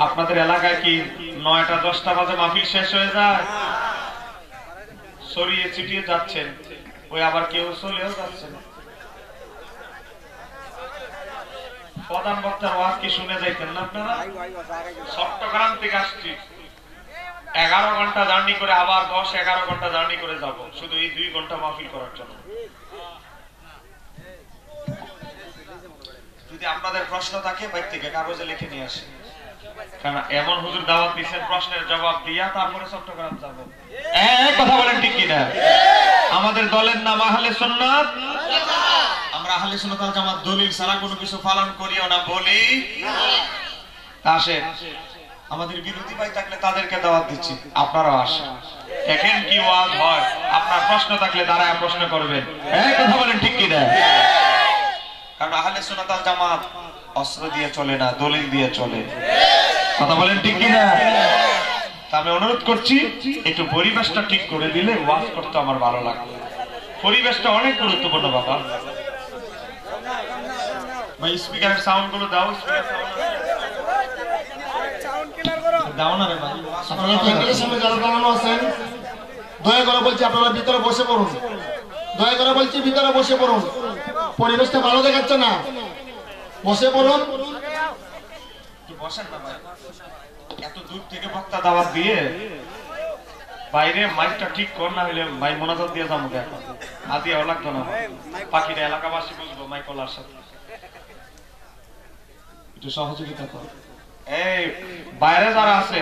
আপনাদের এলাকায় কি 9টা 10টা বাজে মাহফিল শেষ হয়ে যায়? ছড়িয়ে ছিটিয়ে যাচ্ছেন, ওই আবার কেউ চলেও যাচ্ছেন। প্রধান বক্তার ওয়াজ কি শুনে যাইতেন না আপনারা? চট্টগ্রাম থেকে আসছি, 11 ঘন্টা জার্নি করে, আবার 10-11 ঘন্টা জার্নি করে যাব শুধু এই 2 ঘন্টা মাহফিল করার জন্য। যদি আপনাদের প্রশ্ন থাকে বাইরে থেকে কাগজে লিখে নিয়ে আসেন, কারণ এমন হুজুর দাওয়াত দিচ্ছেন প্রশ্নের জবাব দিয়া তারপরে চট্টগ্রাম যাব। কথা বলেন ঠিক কিনা? আমাদের দলের নাম আহলে সুন্নাত, আমরা আহলে সুন্নাত ওয়াল জামাত দলিল ছাড়া কোনো কিছু পালন করিও না বলি না। আসেন, আমাদের বিরোধী ভাই থাকলে তাদেরকে দাওয়াত দিচ্ছি, আপনারাও আসেন, দেখেন কি ওয়াজ হয়। আপনার প্রশ্ন থাকলে দাঁড়ায় প্রশ্ন করবেন। কথা বলেন ঠিক কিনা? কারণ আহলে সুন্নাত ওয়াল জামাত অস্ত্র দিয়ে চলে না, দলিল দিয়ে চলে। কথা বলেন ঠিক কিনা? আমি অনুরোধ করছি একটু পরিবেশটা ঠিক করে দিলে ওয়াজ করতে আমার ভালো লাগবে। পরিবেশটা অনেক গুরুত্বপূর্ণ বাবা। ভাই স্পিকারের সাউন্ড গুলো দাও, দাও না রে ভাই। আপনারা প্যান্ডেলের সামনে যারা দাঁড়ানো আছেন, দয়া করে বলছি আপনারা ভিতরে বসে পড়ুন। দয়া করে বলছি ভিতরে বসে পড়ুন, পরিবেশটা ভালো দেখাচ্ছে না, বসে পড়ুন। বসেন না ভাই, এত দূর থেকে বক্তা দাওয়াত দিয়ে বাইরে মাইকটা ঠিক কর, না হলে ভাই মোনাজাত দিয়ে যাবো। এখন আদিয়াও লাগতো না, পাখিটা এলাকাবাসী বুঝবো মাইকলার সাথে একটু সহযোগিতা কর। এই বাইরে যারা আছে,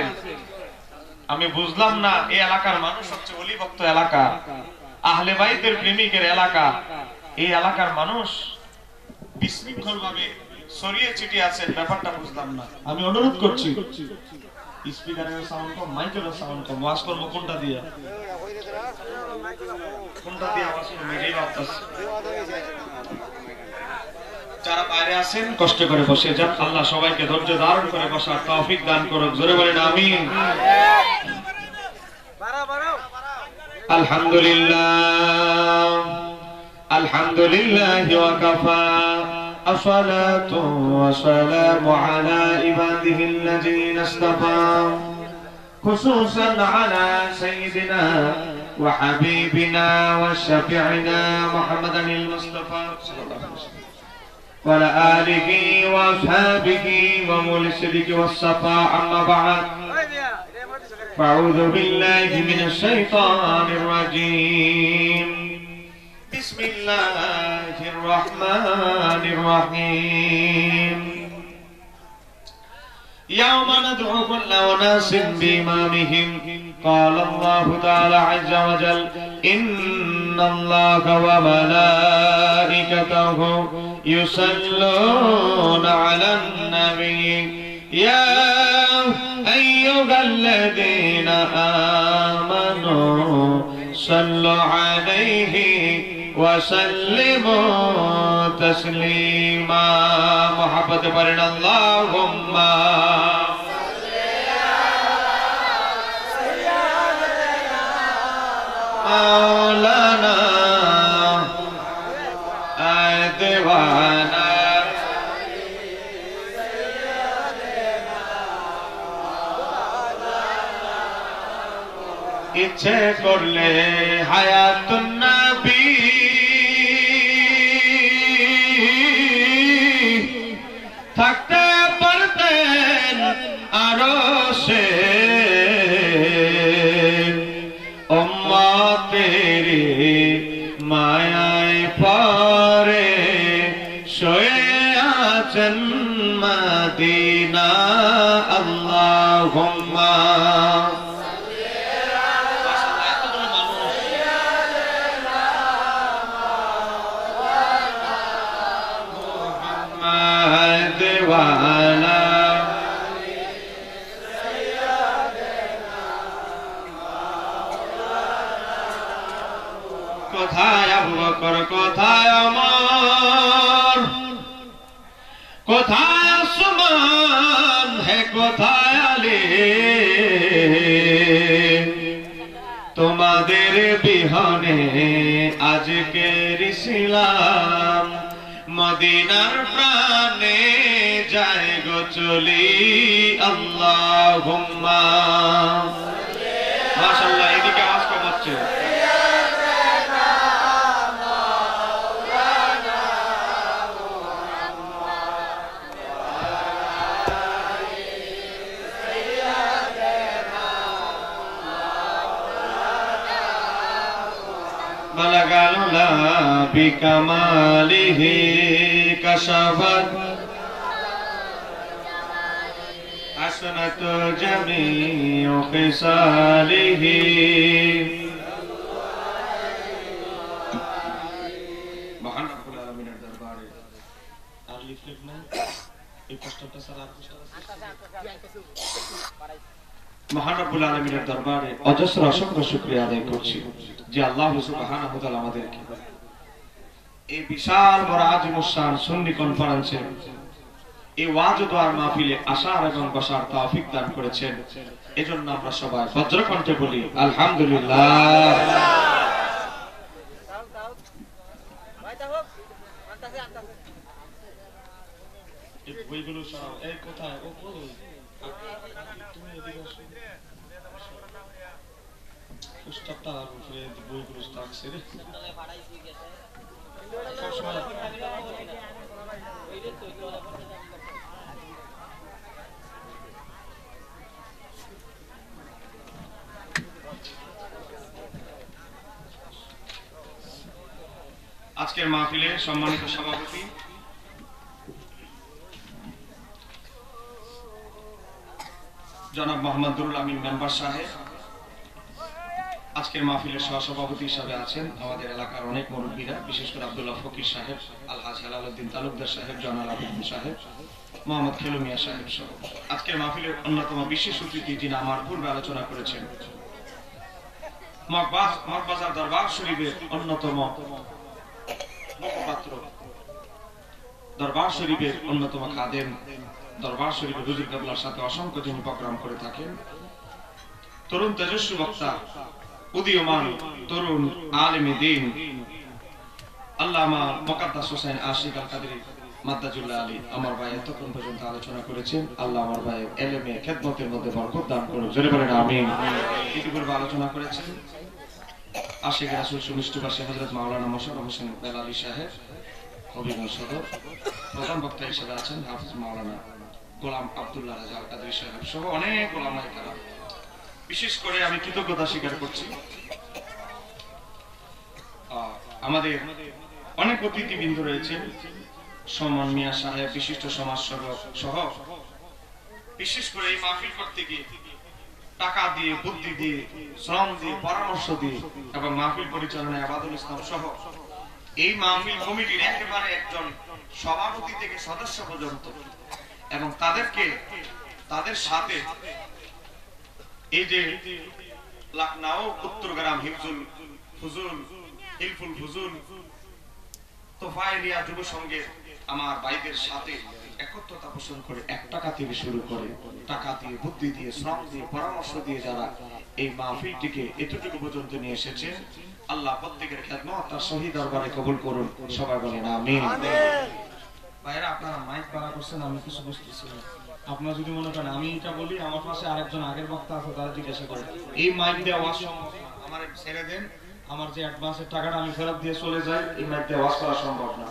আমি বুঝলাম না, এই এলাকার মানুষ সবচেয়ে অলিভক্ত এলাকা, আহলে বাইতের প্রেমিকের এলাকা, এই এলাকার মানুষ বিশৃঙ্খল ভাবে ছড়িয়ে ছিটিয়ে আছেন, ব্যাপারটা বুঝলাম না। আমি অনুরোধ করছি স্পিকারের সাউন্ড কম, মাইকের সাউন্ড কম, ওয়াজ করব কোনটা দিয়ে, কোনটা দিয়ে আওয়াজ করব এটাই ভাবতেছি। যারা বাইরে আছেন কষ্ট করে বসে যান, আল্লাহ সবাইকে ধৈর্য ধারণ করে বসার তৌফিক দান করুক। জোরে বলেন আমিন। আলহামদুলিল্লাহ আলহামদুলিল্লাহি ওয়া কাফা الصلاة والسلام على عباده الذين اصطفى خصوصا على سيدنا وحبيبنا وشفيعنا محمد المصطفى وعلى آله وأصحابه ومرسله والصفا. أما بعد فأعوذ بالله من الشيطان الرجيم. بسم الله الرحمن الرحيم. يوم ندعو كل أناس بإمامهم قال الله تعالى عز وجل إن الله وملائكته يصلون على النبي يا أيها الذين آمنوا صلوا عليه وسلموا تسليما. محبت برنا اللهم مولانا ديوانا ইচ্ছে করলে হায়াতুন নবী থাকতে পারতেন আরশে উম্মতের মায়ায় পরে শুয়ে আছেন মদিনা। আল্লাহুম্মা দেওয়ানা কোথায় আবু বকর, কোথায় ওমর, কোথায় উসমান, হে কোথায় আলী, তোমাদের বিহনে আজকের ইসলাম মদিনার প্রাণে যায় গো চলি আল্লাহুম্মা মাশাআল্লাহ এদিকে আওয়াজ কম হচ্ছে بلغنا بكماله كشفت حسنة جميع خصاله মহান রব্বুল আলামিনের দরবারে আর লিফলেট নাই এই পোস্টারটা স্যার আর পোস্টার আছে মহান রব্বুল আলামিনের দরবারে অজস্র অসংখ্য শুকরিয়া আদায় করছি যে আল্লাহ সুবহানাহু ওয়া তাআলা আমাদেরকে এই বিশাল বড় আজিমুস শান সুন্নি কনফারেন্সে এই ওয়াজ ও দোয়ার মাহফিলে আসার এবং বসার তৌফিক দান করেছেন এজন্য আমরা সবাই বজ্রকণ্ঠে বলি আলহামদুলিল্লাহ এই বইগুলো সব এই কোথায় ও কই তুমি এদিকে আসো পুস্তকটা আর উপরে বইগুলো থাকছে রে আজকের মাহফিলে সম্মানিত সভাপতি জনাব মোহাম্মদুল আমিন মেম্বার সাহেব আজকের মাহফিলের সহসভাপতি হিসেবে আছেন আমাদের এলাকার অনেক মুরব্বীরা বিশেষ করে আব্দুল্লাহ ফকির সাহেব আলহাজ হেলালউদ্দিন তালুকদার সাহেব জনাল আবিদ সাহেব মোহাম্মদ খেলু মিয়া সাহেব সহ আজকের মাহফিলের অন্যতম বিশেষ অতিথি যিনি আমার পূর্বে আলোচনা করেছেন মগবাজার দরবার শরীফের অন্যতম মুখপাত্র দরবার শরীফের অন্যতম খাদেম দরবার শরীফের হুজুর কেবলার সাথে অসংখ্য যিনি প্রোগ্রাম করে থাকেন তরুণ তেজস্বী বক্তা উদীয়মান তরুণ আলেমে দ্বীন আল্লামা মুকাদ্দাস হোসেন আশিক আল কাদরি মাদ্দাজুল্লাহ আলী আমার ভাই এতক্ষণ পর্যন্ত আলোচনা করেছেন আল্লাহ আমার ভাই এলেমে খেদমতের মধ্যে বরকত দান করুন জোরে বলেন আমিন ইতিপূর্বে আলোচনা করেছেন আশিক রাসূল সুমিষ্টভাষী হযরত মাওলানা মোশাররফ হোসেন বেলালী সাহেব হবিগঞ্জ সদর প্রধান বক্তা হিসেবে আছেন হাফিজ মাওলানা গোলাম আব্দুল্লাহ রাজা আল কাদরি সাহেব সহ অনেক ওলামায়ে কেরাম বিশেষ করে আমি কৃতজ্ঞতা স্বীকার করছি আমাদের অনেক অতিথিবৃন্দ রয়েছেন সমান মিয়া সাহেব বিশিষ্ট সমাজসেবক সহ বিশেষ করে এই মাহফিল করতে গিয়ে টাকা দিয়ে বুদ্ধি দিয়ে শ্রম দিয়ে পরামর্শ দিয়ে এবং মাহফিল পরিচালনায় আবাদুল ইসলাম সহ এই মাহফিল কমিটির একেবারে একজন সভাপতি থেকে সদস্য পর্যন্ত এবং তাদের সাথে এই যে লখনউ উত্তরগ্রাম হিলফুল ফুজুল তোফায়েলিয়া যুব সংঘের আমার ভাইদের সাথে একত্রতা পোষণ করে 1 টাকা থেকে শুরু করে টাকা দিয়ে বুদ্ধি দিয়ে শ্রম দিয়ে পরামর্শ দিয়ে যারা এই মাহফিলটিকে এতটুকু পর্যন্ত নিয়ে এসেছে আল্লাহ প্রত্যেকের খেদমত তার সহি দরবারে কবুল করুন সবাই বলেন আমিন ভাইরা আপনারা মাইক পাড়া করছেন আমি কিছু বুঝতেছি না আপনারা যদি মনে করেন আমি এটা বলি আমার পাশে আরেকজন আগের বক্তা আছে তারা জিজ্ঞাসা করে এই মাইক দিয়ে আওয়াজ সম্ভব না আমার ছেড়ে দেন আমার যে অ্যাডভান্সের টাকাটা আমি ফেরত দিয়ে চলে যাই এই মাইক দিয়ে আওয়াজ করা সম্ভব না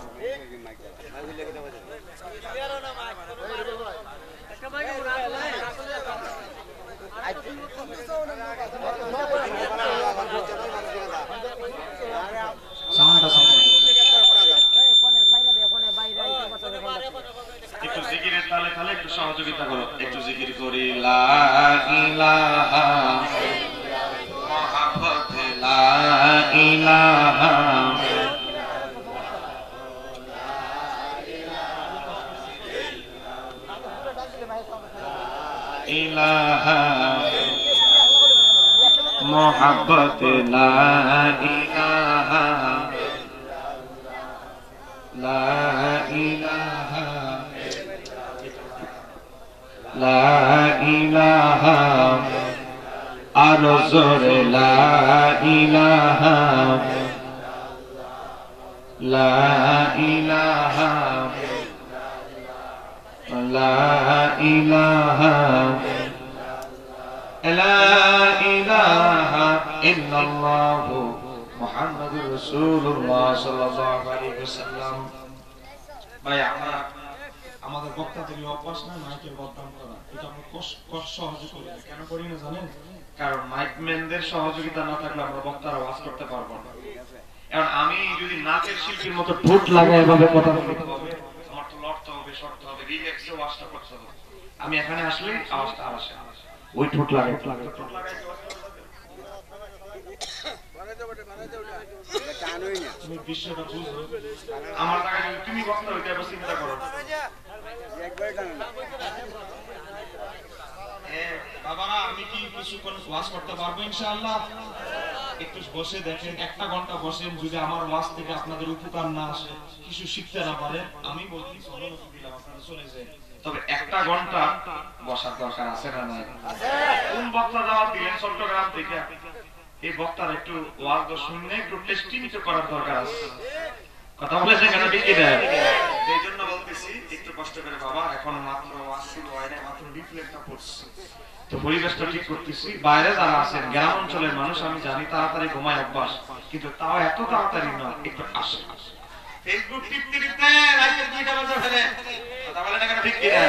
একটু জিকিরের তালে তালে একটু সহযোগিতা করো একটু জিকির করি লা ইলাহা মুহাম্মদ লা ইলাহা ইলাহা মুহাম্মদ লা ইলাহা লা ইলাহা লা ইলাহা আর জোরে লা ইলাহা লা ইলাহা লা ইলাহা ইল্লাল্লাহু মুহাম্মাদুর রাসূলুল্লাহ সাল্লাল্লাহু আলাইহি ওয়াসাল্লাম। ভাই আমাদের বক্তাদের অভ্যাস না মাইকের বদনাম করা, এটা আমরা সহজে করি না। কেন করি না জানেন? কারণ মাইকম্যানদের সহযোগিতা না থাকলে আমরা বক্তারা ওয়াজ করতে পারবো না। এখন আমি যদি নাচের শিল্পীর মতো ঠোঁট লাগায় এভাবে কথা বলতে হবে, আমার তো লড়তে হবে, সরতে হবে, রিল্যাক্সে ওয়াজটা করতে হবে। আমি এখানে আসলেই আওয়াজটা আর আসে, ওই ঠোঁট লাগাই তুমি বিষয়টা বুঝো। আমার জায়গায় তুমি বক্তা হইতে এবার চিন্তা করো। বাবারা আমি কি কিছুক্ষণ ওয়াজ করতে পারবো ইনশাআল্লাহ? একটু বসে দেখেন, একটা ঘন্টা বসেন। যদি আমার ওয়াজ থেকে আপনাদের উপকার না আসে, কিছু শিখতে না পারেন, আমি বলছি আপনারা চলে যান। তবে একটা ঘন্টা বসার দরকার আছে না নাই? কোন বক্তা দাওয়াত দিলেন চট্টগ্রাম থেকে, এই বক্তার একটু ওয়াজ শুনলে একটু টেস্টিং করার দরকার আছে। কথা বলেছে কেন ঠিক না? এই জন্য বলতেছি একটু কষ্ট করে বাবা, এখন মাত্র ওয়াজ শুরু হয় না, মাত্র রিফ্লেক্টটা পড়ছে, তো পরিবেশটা ঠিক করতেছি। বাইরে যারা আছেন গ্রাম অঞ্চলের মানুষ আমি জানি তাড়াতাড়ি ঘুমায় অভ্যাস, কিন্তু তাও এত তাড়াতাড়ি না, একটু আসে। ফেসবুক টিপতে টিপতে রাতের 2টা বাজে ফেলে, কথা বলে না কেন ঠিক কি না?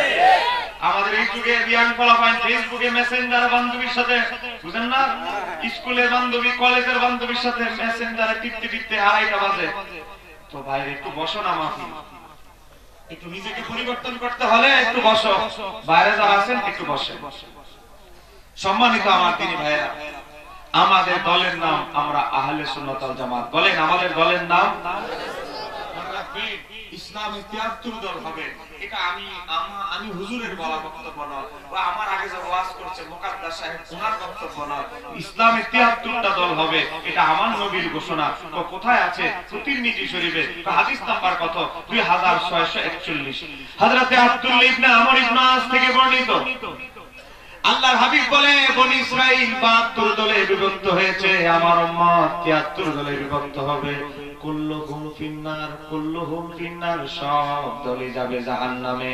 আমাদের এই যুগে রিয়াং ফলাফাইন ফেসবুকে মেসেঞ্জার বান্ধবীর সাথে, বুঝেন না, স্কুলের বান্ধবী কলেজের বান্ধবীর সাথে মেসেঞ্জারে টিপতে টিপতে 2:30 বাজে। তো ভাই একটু বসো না, মাফি একটু নিজেকে পরিবর্তন করতে হলে একটু বসো। বাইরে যারা আছেন একটু বসে। সম্মানিত আমার দিনী ভাইরা, আমাদের দলের নাম আমরা আহলে সুন্নাত ওয়াল জামাত। বলেন আমাদের দলের নাম ইসলামী 73 দল হবে। এটা আমি হুজুরের বলা বক্তব্য নয়, বা আমার আগে যে ওয়াজ করছে মুকাদ্দাস সাহেব ওনার বক্তব্য নয়। ইসলামী 73টা দল হবে, এটা আমার নবীর ঘোষণা। তো কোথায় আছে? তিরমিজি শরীফে। হাদিস নাম্বার কত? 2641। হযরতে আব্দুল্লাহ ইবনে আমর ইবনে আস থেকে বর্ণিত, আল্লাহর হাবিব বলে বনি ইসরাইল 72 দলে বিভক্ত হয়েছে, আমার উম্মত 73 দলে বিভক্ত হবে। কুল্লুহুম ফিন্নার, কুল্লুহুম ফিন্নার, সব দলে যাবে জাহান্নামে,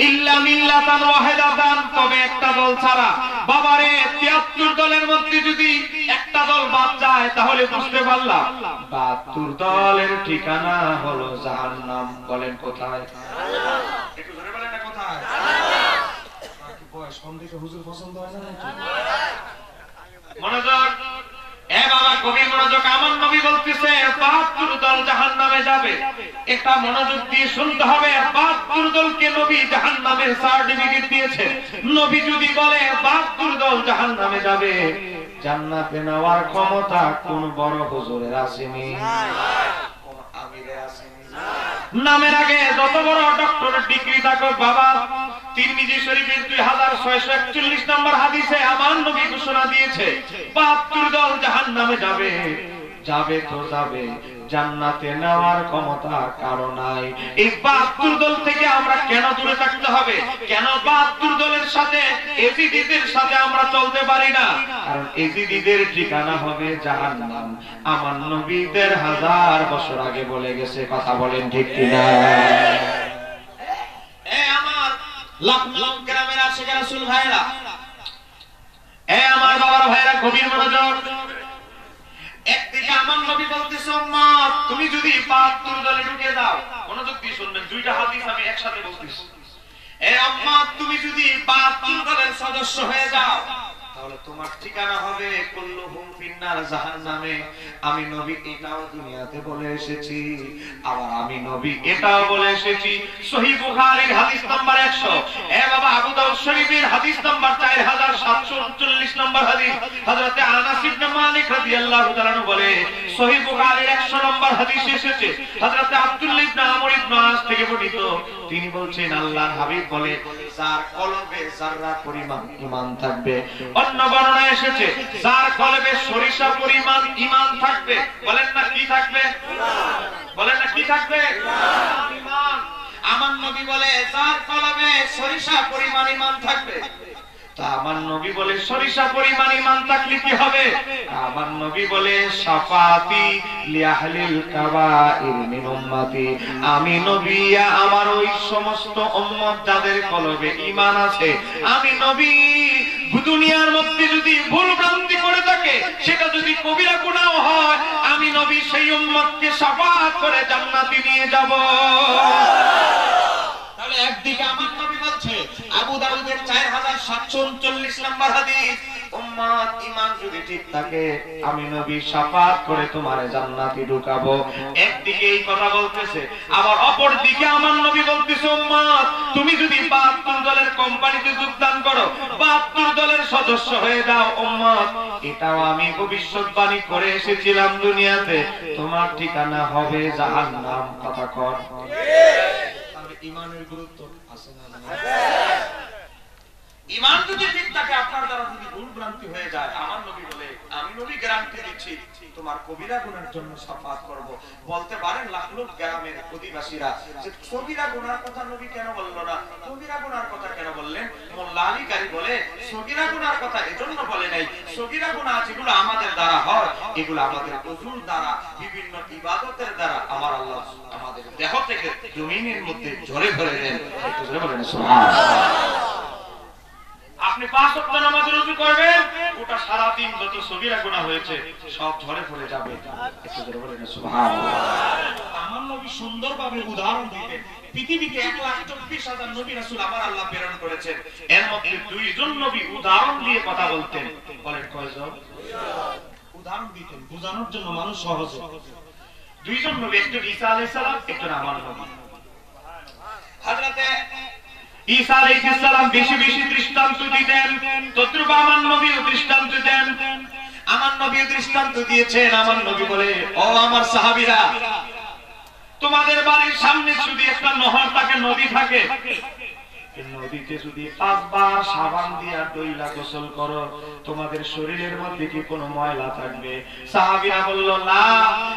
ইল্লা মিল্লাতান ওয়াহিদাতান, তবে একটা দল ছাড়া। বাবারে 73 দলের মধ্যে যদি একটা দল বাদ যায় তাহলে বুঝতে পারলাম 72 দলের ঠিকানা হলো জাহান্নাম। বলেন কোথায়? একটু ধরে বলেন না কোথায়? হুজুর পছন্দ হয় না? মনোযোগ, এ বাবা গভীর মনোযোগ। আমার নবী বলতেছে 72 দল জাহান্নামে যাবে। এটা মনোযোগ দিয়ে শুনতে হবে। 72 দলকে নবী জাহান্নামের সার্টিফিকেট দিয়েছে। নবী যদি বলে 72 দল জাহান্নামে যাবে, জান্নাতে নেওয়ার ক্ষমতা কোন বড় হুজুরের আসেনি, কোন আমিরের আসেনি। নামের আগে যত বড় ডক্টরের ডিগ্রি থাকুক বাবা, তিরমিজি শরীফের 2641 নম্বর হাদিসে আমার নবী ঘোষণা দিয়েছে 72 দল জাহান্নামে যাবে। যাবে তো যাবে, জান্নাতে নেওয়ার ক্ষমতা কারো নাই। এই 72 দল থেকে আমরা কেন দূরে থাকতে হবে? কেন 72 দলের সাথে এজিদিদের সাথে আমরা চলতে পারি না? কারণ এজিদিদের ঠিকানা হবে জাহান্নাম। আমার নবী 1000 বছর আগে বলে গেছে। কথা বলেন ঠিক কিনা? লাখ লাখ গ্রামের আশিক রাসূল ভাইরা, এ আমার বাবার ভাইরা, গভীর মনোযোগ। একদিকে আমার নবী বলতেছে উম্মত তুমি যদি 72 দলে ঢুকে যাও, মনোযোগ দিয়ে শুনবেন, 2টা হাদিস আমি একসাথে বলতেছি। এ উম্মত তুমি যদি 72 দলের সদস্য হয়ে যাও, তাহলে তোমার ঠিকানা হবে কুল্লুহুম ফিন্নার, জাহান্নামে। আমি নবী এটাও দুনিয়াতে বলে এসেছি, আবার আমি নবী এটাও বলে এসেছি। সহিহ বুখারীর হাদিস নাম্বার 100। এ বাবা আবু দাউদ শরীফের হাদিস নাম্বার 4739 নম্বর হাদিস। হযরতে আনাস ইবনে মালিক রাদিয়াল্লাহু তাআলা বলে, সহিহ বুখারীর 100 নম্বর হাদিস এসেছে হযরতে আব্দুল্লাহ ইবনে আমর ইবনে আস থেকে বর্ণিত। তিনি বলছেন আল্লাহর হাবিব বলে, যার কলবে যাররা পরিমাণ ঈমান থাকবে। অন্য বর্ণনায় এসেছে যার কলবে সরিষা পরিমাণ ঈমান থাকবে। বলেন না কি থাকবে? বলেন না কি থাকবে? ঈমান। আমার নবী বলে যার কলবে সরিষা পরিমাণ ঈমান থাকবে, তা আমার নবী বলে সরিষা পরিমাণ ঈমান থাকলে কি হবে? আমার নবী বলে শাফাতি লিআহলিল কাবাইর মিন উম্মতি, আমি নবী আমার ওই সমস্ত উম্মত যাদের কলবে ঈমান আছে, আমি নবী দুনিয়ার মধ্যে যদি ভুল ভ্রান্তি করে থাকে, সেটা যদি কবিরা গুনাহ হয়, আমি নবী সেই উম্মতকে শাফাত করে জান্নাতে নিয়ে যাব। তাহলে একদিকে আমার নবী বলছে, আবু দাউদের 4739 নম্বর হাদিস, উম্মত ঈমান যদি ঠিক থাকে আমি নবী শাফাত করে তোমারে জান্নাতে ঢুকাবো। একদিকে এই কথা বলতেছে, আবার অপর দিকে আমার নবী বলতেছে, উম্মত তুমি যদি 72 দলের কোম্পানিতে যোগদান করো, 72 দলের সদস্য হয়ে যাও, উম্মত এটাও আমি ভবিষ্যৎবাণী করে এসেছিলাম দুনিয়াতে, তোমার ঠিকানা হবে জাহান্নাম। কথা কর। ঈমানের গুরুত্ব আছে না? ঈমান যদি ঠিক থাকে, আপনার দ্বারা যদি ভুল ভ্রান্তি হয়ে যায়, আমার নবী বলে আমি নবী গ্যারান্টি দিচ্ছি তোমার কবিরা গুনার জন্য শাফাত করব। বলতে পারেন লাখ লাখ গ্রামের অধিবাসীরা যে কবিরা গুনার কথা নবী কেন বলল না, কবিরা গুনার কথা কেন বললেন? মোল্লা আলী কারি বলে সগীরা গুনার কথা এজন্য বলে নাই, সগীরা গুনাহ যেগুলো আমাদের দ্বারা হয়, এগুলো আমাদের ওযুর দ্বারা, বিভিন্ন ইবাদতের দ্বারা আমার আল্লাহ আমাদের দেহ থেকে জমিনের মধ্যে ঝরে ভরে দেন। একটু জোরে বলেন সুবহানাল্লাহ। আপনি 5 ওয়াক্ত নামাজের ওযু করবেন, গোটা সারা দিন যত সগীরা গুনাহ হয়েছে সব ঝরে পড়ে যাবে। একটু জোরে বলেন সুবহানাল্লাহ। আমার নবী সুন্দরভাবে উদাহরণ দিতেন। পৃথিবীতে 1,24,000 নবী রাসূল আমার আল্লাহ প্রেরণ করেছেন, এর মধ্যে 2 জন নবী উদাহরণ দিয়ে কথা বলতেন। বলেন কয়জন? উদাহরণ দিতেন বোঝানোর জন্য মানুষ সহজে। 2 জন নবী, একজন ঈসা আলাইহিস সালাম, একজন আমার নবী হযরতে ঈসা আলাইহিস সালাম বেশি বেশি দৃষ্টান্ত দিতেন, তদ্রুপ আমার নবীও দৃষ্টান্ত দেন। আমার নবীও দৃষ্টান্ত দিয়েছেন। আমার নবী বলে, ও আমার সাহাবীরা, তোমাদের বাড়ির সামনে যদি একটা নহর থাকে, নদী থাকে, নদীতে যদি 5 বার সাবান দিয়ে দইলা গোসল করো, তোমাদের শরীরের মধ্যে কি কোনো ময়লা থাকবে? সাহাবীরা বলল, না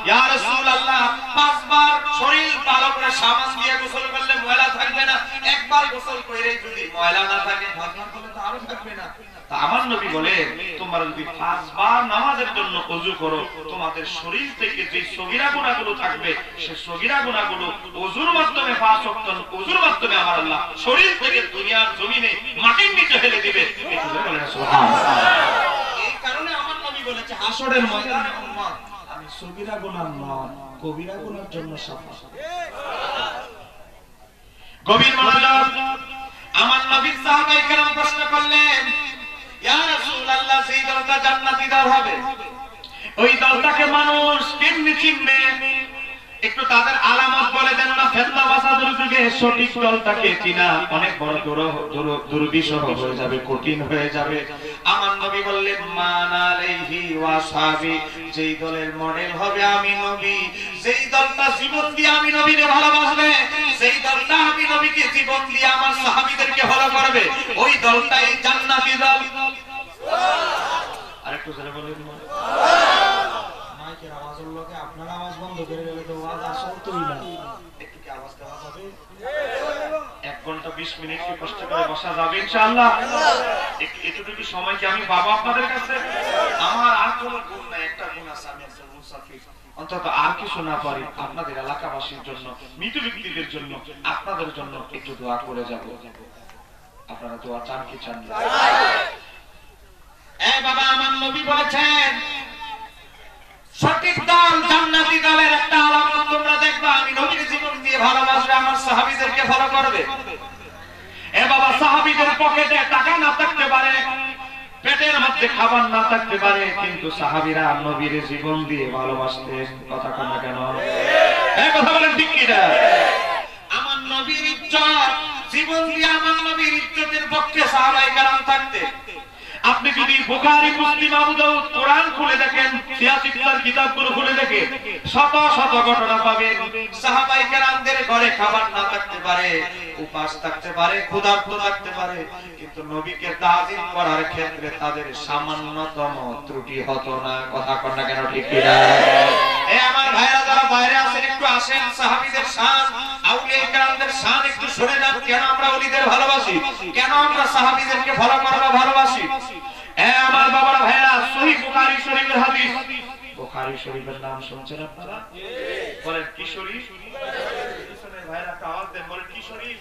ইয়া রাসূলুল্লাহ, 5 বার শরীর ভালো করে সাবান দিয়ে গোসল করলে ময়লা থাকবে না, একবার গোসল করে যদি ময়লা না থাকে, 5 বার করলে তো আরো থাকবে না। তা আমার নবী বলে, তোমরা যদি 5 বার নামাজের জন্য ওযু করো, তোমাদের শরীর থেকে যে সগীরা গুনাহগুলো থাকবে, সেই সগীরা গুনাহগুলো ওযুর মাধ্যমে 5 ওয়াক্ত ওযুর মাধ্যমে আমার আল্লাহ শরীর থেকে দুনিয়ার জমিনে মাটির নিচে ফেলে দিবে। একটু বলেন সুবহানাল্লাহ। এই কারণে আমার নবী বলেছে, হাসরের ময়দানে উম্মত আমি সগীরা গুনাহ নয়, কবিরা গুনাহের জন্য শাফাত। গভীর মনোযোগ। আমার নবী সাহাবায়ে কেরাম প্রশ্ন করলেন, ইয়া রাসূলুল্লাহ, সেই দলটা জান্নাতি দল হবে, ওই দলটাকে মানুষ কেমনে চিনবে? একটু তাদের আলামত বলে দেন না। ফেতনা বাসাদের যুগে সঠিক দলটাকে চিনা অনেক বড় দুর্বিষহ হয়ে যাবে, কঠিন হয়ে যাবে। আমার নবী বললেন, মান আলাইহি ওয়া সাহাবী, যেই দলের মডেল হবে আমি নবী, যেই দলটা জীবন দিয়ে আমি নবীকে ভালোবাসবে, যেই দলটা আমি নবীকে জীবন দিয়ে আমার সাহাবীদেরকে ভালো করবে, ওই দলটাই জান্নাতি দল। আরেকটু জোরে বলুন। মাইকের আওয়াজের লোকে আপনার আওয়াজ বন্ধ করে দিলে তো আওয়াজ আসলতই না। একটু কি আওয়াজ দেওয়া যাবে? 1 ঘন্টা 20 মিনিট কি কষ্ট করে বসা যাবে ইনশাআল্লাহ? এতটুকু সময় কি আমি বাবা আপনাদের কাছে? আমার আর কোনো গুণ নাই, একটা গুণ আছে, আমি একজন মুসাফির। অন্তত আর কিছু না পারি, আপনাদের এলাকাবাসীর জন্য, মৃত ব্যক্তিদের জন্য, আপনাদের জন্য একটু দোয়া করে যাব। আপনারা দোয়া চান কি চান না? এ বাবা, আমার নবী বলেছেন, সঠিক দল জান্নাতি দলের একটা আলামত তোমরা দেখবা, আমি নবীর জীবন দিয়ে ভালোবাসবে, আমার সাহাবীদেরকে ফলো করবে। এ বাবা, সাহাবীদের পকেটে টাকা না থাকতে পারে, পেটের মধ্যে খাবার না থাকতে পারে, কিন্তু সাহাবীরা নবীর জীবন দিয়ে ভালোবাসতেন। কথা কন না কেন? এই কথা বলেন ঠিক কি না? আমার নবীর ইজ্জত, জীবন দিয়ে আমার নবীর ইজ্জতের পক্ষে সাহাবায়ে কেরাম থাকতে। আপনি যদি বুখারী, মুসলিম, আবু দাউদ, কোরআন খুলে দেখেন, সিয়াসিত্তার কিতাবগুলো খুলে দেখেন, শত শত ঘটনা পাবেন। সাহাবায়ে কেরামদের ঘরে খাবার না থাকতে পারে, উপাস থাকতে পারে, ক্ষুধার্ত থাকতে পারে, কিন্তু নবীকে তাজিম করার ক্ষেত্রে তাদের সামান্যতম ত্রুটি হতো না। কথা কন না কেন? ঠিক কি না? এই আমার ভাইরা যারা বাইরে আছেন, একটু আসেন। সাহাবীদের শান, আউলিয়া কেরামদের শান একটু শুনে যান। কেন আমরা ওলিদের ভালোবাসি? কেন আমরা সাহাবীদেরকে ফলো করব, ভালোবাসি? শরীফের নাম শুনছেন আপনারা? বলেন কি শরীফ? ভাইরা একটা আওয়াজ দেন, বলেন কি শরীফ?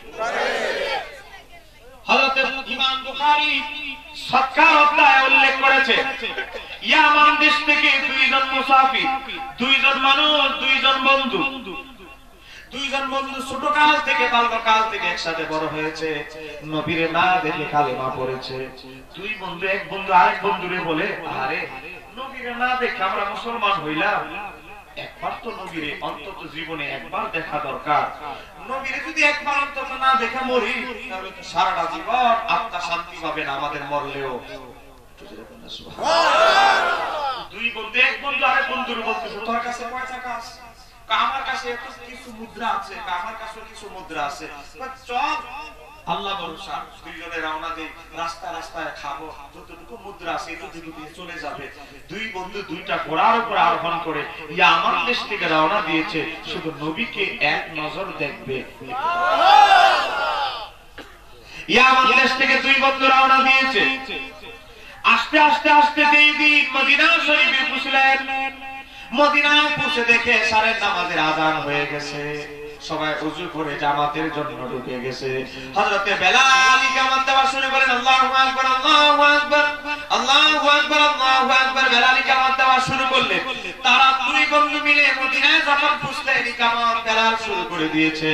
হযরত ইমাম বুখারী সৎকার অধ্যায়ে উল্লেখ করেছে, ইয়ামান দেশ থেকে দুইজন মুসাফির, দুইজন মানুষ, দুইজন বন্ধু ছোটকাল থেকে বাল্যকাল থেকে একসাথে বড় হয়েছে, নবীরে না দেখে কালেমা পড়েছে। দুই বন্ধু, এক বন্ধু আরেক বন্ধুরে বলে, আরে নবীরে না দেখে আমরা মুসলমান হইলাম, একবার তো নবীরে অন্তত জীবনে একবার দেখা দরকার। নবীরে যদি একবার অন্তত না দেখে মরি, তাহলে তো সারাটা জীবন আত্মা শান্তি পাবে না আমাদের মরলেও। দুই বন্ধু, এক বন্ধু আরেক বন্ধুরে বলতেছে, তোর কাছে কয় টাকা আছে? আমার কাছে কিছু মুদ্রা আছে, আমার কাছে কিছু মুদ্রা আছে, চল আল্লাহ ভরসা দুইজনে রওনা দেই, রাস্তা রাস্তায় খাবো, যতটুকু মুদ্রা আছে এতটুকু দিয়ে চলে যাবে। দুই বন্ধু দুইটা ঘোড়ার উপর আরোহণ করে ইয়ামান দেশ থেকে রওনা দিয়েছে, শুধু নবীকে এক নজর দেখবে। ইয়ামান দেশ থেকে দুই বন্ধু রওনা দিয়েছে, আস্তে আস্তে আস্তে যেই দিন মদিনা শরীফে পৌঁছলেন, মদিনায় পৌঁছে দেখে সারের নামাজের আযান হয়ে গেছে, সবাই ওযু করে জামাতের জন্য ঢুকে গেছে। হযরতে বেলাল ইকামত দেওয়া শুরু করেন, আল্লাহু আকবার, আল্লাহু আকবার, আল্লাহু আকবার, আল্লাহু আকবার। বেলাল ইকামত দেওয়া শুরু করলেন। তারা দুই বন্ধু মিলে মদিনায় যখন পৌঁছলেন, ইকামত বেলাল শুরু করে দিয়েছে।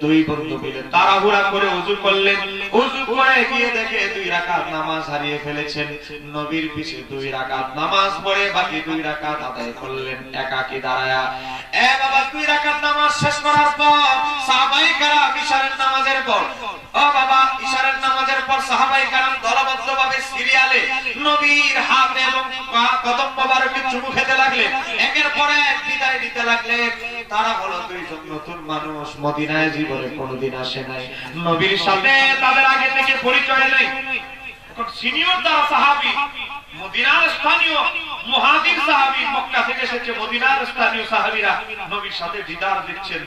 দুই বন্ধু মিলে তাড়াহুড়া করে ওযু করলেন, ওযু করে গিয়ে দেখে 2 রাকাত নামাজ হারিয়ে ফেলেছেন। নবীর পিছে 2 রাকাত নামাজ পড়ে বাকি 2 রাকাত আদায় করলেন একাকী দাঁড়ায়া। এ বাবা, 2 রাকাত নামাজ শেষ করার পর সাহাবায়ে কেরাম ইশারের নামাজের পর, ও বাবা, ইশারের নামাজের পর সাহাবায়ে কেরাম দলবদ্ধভাবে সিরিয়ালে নবীর হাতে এবং কদম মোবারকে চুমু খেতে লাগলেন, একের পর এক বিদায় দিতে লাগলেন। তারা হলো দুইজন নতুন মানুষ, মদিনায় জীবনে কোনোদিন আসে নাই, নবীর সাথে তাদের আগে থেকে পরিচয় নেই। এখন সিনিয়র যারা সাহাবী, মদিনার স্থানীয় মুহাজির সাহাবী, মক্কা থেকে এসেছে মদিনার স্থানীয় সাহাবীরা নবীর সাথে দিদার দিচ্ছেন।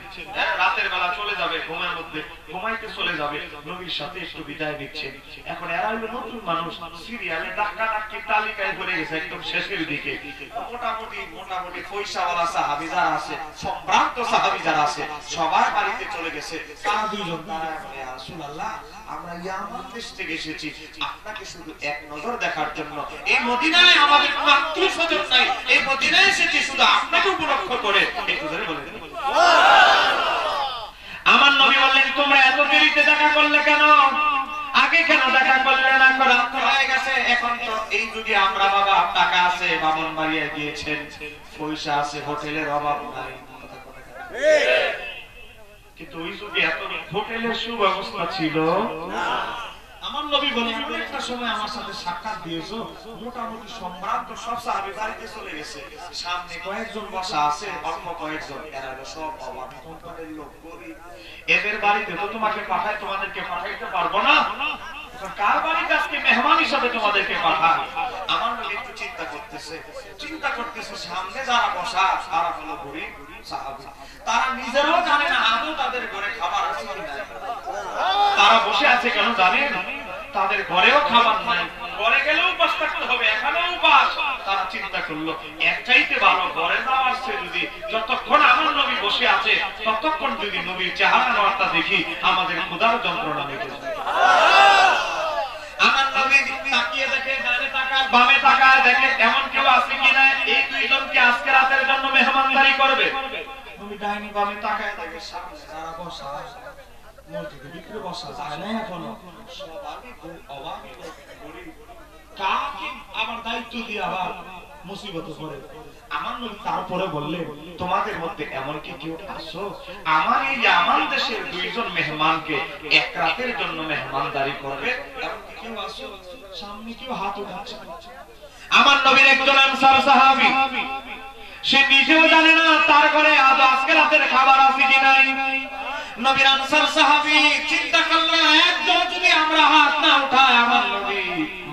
রাতের বেলা চলে যাবে, ঘুমের মধ্যে ঘুমাইতে চলে যাবে, নবীর সাথে একটু বিদায় নিচ্ছেন। এখন এরা হলো নতুন মানুষ, সিরিয়ালে ধাক্কা ধাক্কি তালিকায় পড়ে গেছে একদম শেষের দিকে। মোটামুটি পয়সাওয়ালা সাহাবী যারা আছে, সম্ভ্রান্ত সাহাবী যারা আছে, সবার বাড়িতে চলে গেছে। তারা দুইজন দাঁড়ায় বলে, ইয়া রাসূলুল্লাহ, আমরা ইয়ামান দেশ থেকে এসেছি আপনাকে শুধু এক নজর দেখার জন্য। এই মদিনায় আমাদের কোনো আত্মীয় স্বজন নাই, এই মদিনায় এসেছি শুধু আপনাকে উপলক্ষ করে। একটু ধরে বলেন, আমার নবী বললেন, তোমরা এত দেরিতে দেখা করলে কেন? আগে কেন দেখা করলে না? হয়ে গেছে, এখন তো এই যুগে আমরা বাবা টাকা আছে, বামন বাড়িয়ে গিয়েছেন, পয়সা আছে, হোটেলের অভাব নাই, কিন্তু ওই যুগে এত হোটেলের সুব্যবস্থা ছিল না। আমার নবী বলে, এমন একটা সময় আমার সাথে সাক্ষাৎ দিয়েছো, মোটামুটি সম্ভ্রান্ত সব সাহাবী বাড়িতে চলে গেছে, সামনে কয়েকজন বসা আছে, অল্প কয়েকজন, এরা সব অভাবী কোম্পানির লোক, গরিব। এদের বাড়িতে তো তোমাকে পাঠায়, তোমাদেরকে পাঠাইতে পারবো না, কার বাড়িতে আজকে মেহমান হিসাবে তোমাদেরকে পাঠায়? আমার নবী একটু চিন্তা করতেছে সামনে যারা বসা তারা হলো গরিব সাহাবী, তারা নিজেরাও জানে না আদৌ তাদের ঘরে খাবার আছে কিনা। তারা বসে আছে কেন জানেন? তাদের ঘরেও খাবার নাই, ঘরে গেলেও উপাস থাকতে হবে, এখানেও উপাস। তারা চিন্তা করলো, এর চাইতে ভালো ঘরে যাওয়ার চেয়ে যদি যতক্ষণ আমার নবী বসে আছে ততক্ষণ যদি নবীর চেহারা নড়টা দেখি, আমাদের ক্ষুধার যন্ত্রণা মিটে যায়। আমার নবী তাকিয়ে দেখে, ডানে তাকায়, বামে তাকায়, দেখে এমন কেউ আছে কিনা এই দুইজনকে আজকে রাতের জন্য মেহমানদারি করবে। নবী ডাইনি বামে তাকায়, দেখে সামনে যারা বসা মসজিদের ভিতরে বসা যায় না, এখনো সবারই অভাবী গরিব, কাকে আবার দায়িত্ব দিয়ে আবার মুসিবত করে। আমার নবী তারপরে বললেন, তোমাদের মধ্যে এমন কি কেউ আছো আমার এই ইয়ামান দেশের দুইজন মেহমানকে এক রাতের জন্য মেহমানদারি করবে? এমন কি কেউ আছো? সামনে কেউ হাত উঠাচ্ছে। আমার নবীর একজন আনসার সাহাবী, সে নিজেও জানে না তার ঘরে আজ আজকে রাতের খাবার আছে কি নাই। নবীর আনসার সাহাবী চিন্তা করলেন, একজন যদি আমরা হাত না উঠাই আমার নবী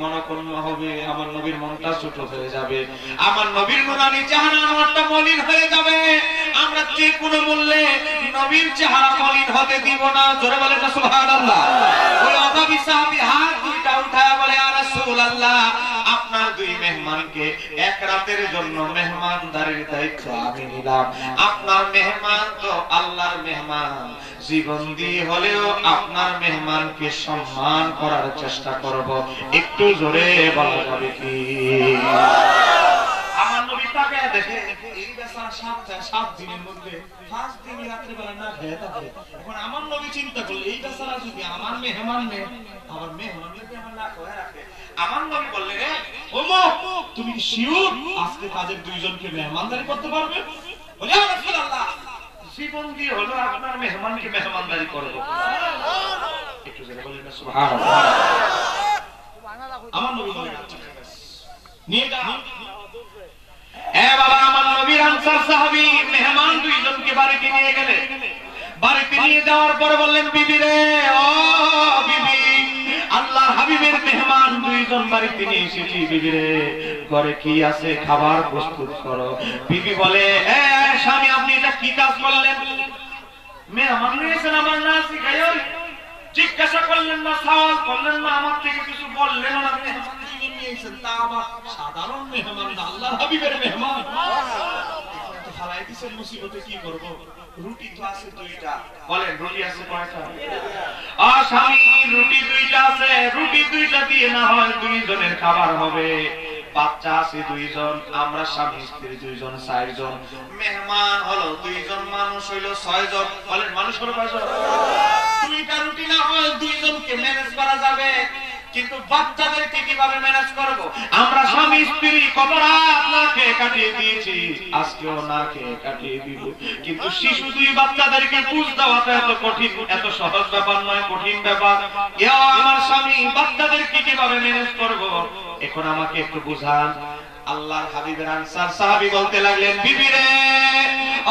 মনক্ষুণ্ণ হবে, আমার নবীর মনটা ছোট হয়ে যাবে, আমার নবীর নুরানি চেহারাটা মলিন হয়ে যাবে, আমরা যে কোনো মূল্যে নবীর চেহারা মলিন হতে দিব না। জোরে বলেন না সুবহানাল্লাহ। ওই অভাবী সাহাবী হাত দুইটা উঠায় বলে, ইয়া রাসূলুল্লাহ, আপনার দুই মেহমানকে এক রাতের জন্য মেহমানদারির দায়িত্ব আমি নিলাম। আপনার মেহমান তো আল্লাহর মেহমান, জীবন দিয়ে হলেও আপনার মেহমানকে সম্মান করার চেষ্টা করব। একটু জোরে বলা যাবে কি? আমার নবী তাকে দেখে এই বেচারা 7 দিনের মধ্যে 5 দিন রাত্রে বেলা না খেয়ে থাকে। এখন আমার নবী চিন্তা করলে এই বেচারা যদি আমার মেহমান নেই, আমার মেহমানকে আমার না খেয়ে রাখে। আমার নবী বললেন, ওমা তুমি কি শিওর আজকে কাজের দুইজনকে মেহমানদারি করতে পারবে? বলে ইয়া রাসূলুল্লাহ, জীবন দিয়ে হলো আপনার মেহমানকে মেহমানদারি করব। একটু জোরে বলেন সুবহানাল্লাহ। আমার নবী বলেন নিয়ে যা। বাবা, আমার নবীর আনসার সাহাবী মেহমান দুইজনকে বাড়িতে নিয়ে গেলে, বাড়িতে নিয়ে যাওয়ার পরে বললেন, বিবি রে, ও বিবি, আল্লাহর হাবিবের মেহমান দুইজন বাড়িতে নিয়ে এসেছি, বিবি রে ঘরে কি আছে খাবার প্রস্তুত করো। বিবি বলে, স্বামী আপনি এটা কি কাজ করলেন? মেহমান নিয়েছেন আমার না শিখাইও, জিজ্ঞাসা করলেন না, সওয়াল করলেন না, আমার থেকে কিছু বললেন না। মেহমান দুইজন নিয়েছেন, তা আবার সাধারণ মেহমান না, আল্লাহর হাবিবের মেহমান। ফালাই দিছেন মুসিবতে, কি করব? রুটি তো আছে 2টা। বলেন রুটি আছে কয়টা? স্বামী রুটি 2টা আছে, রুটি 2টা দিয়ে না হয় 2 জনের খাবার হবে। বাচ্চা আছে 2 জন, আমরা স্বামী স্ত্রী 2 জন, 4 জন। মেহমান হলো 2 জন, মানুষ হইলো 6 জন। বলেন মানুষ হলো কয় জন? 2টা রুটি না হয় 2 জনকে ম্যানেজ করা যাবে, কিন্তু বাচ্চাদেরকে কিভাবে ম্যানেজ করব? আমরা স্বামী স্ত্রী কত রাত না খেয়ে কাটিয়ে দিয়েছি, আজকেও না খেয়ে কাটিয়ে দিব। কিন্তু শিশু 2 বাচ্চাদেরকে বুঝ দেওয়াটা এত কঠিন, এত সহজ ব্যাপার নয়, কঠিন ব্যাপার। আমার স্বামী বাচ্চাদেরকে কিভাবে ম্যানেজ করব? এখন আমাকে একটু বুঝান। আল্লাহর হাবিবের আনসার সাহাবী বলতে লাগলেন, বিবি রে,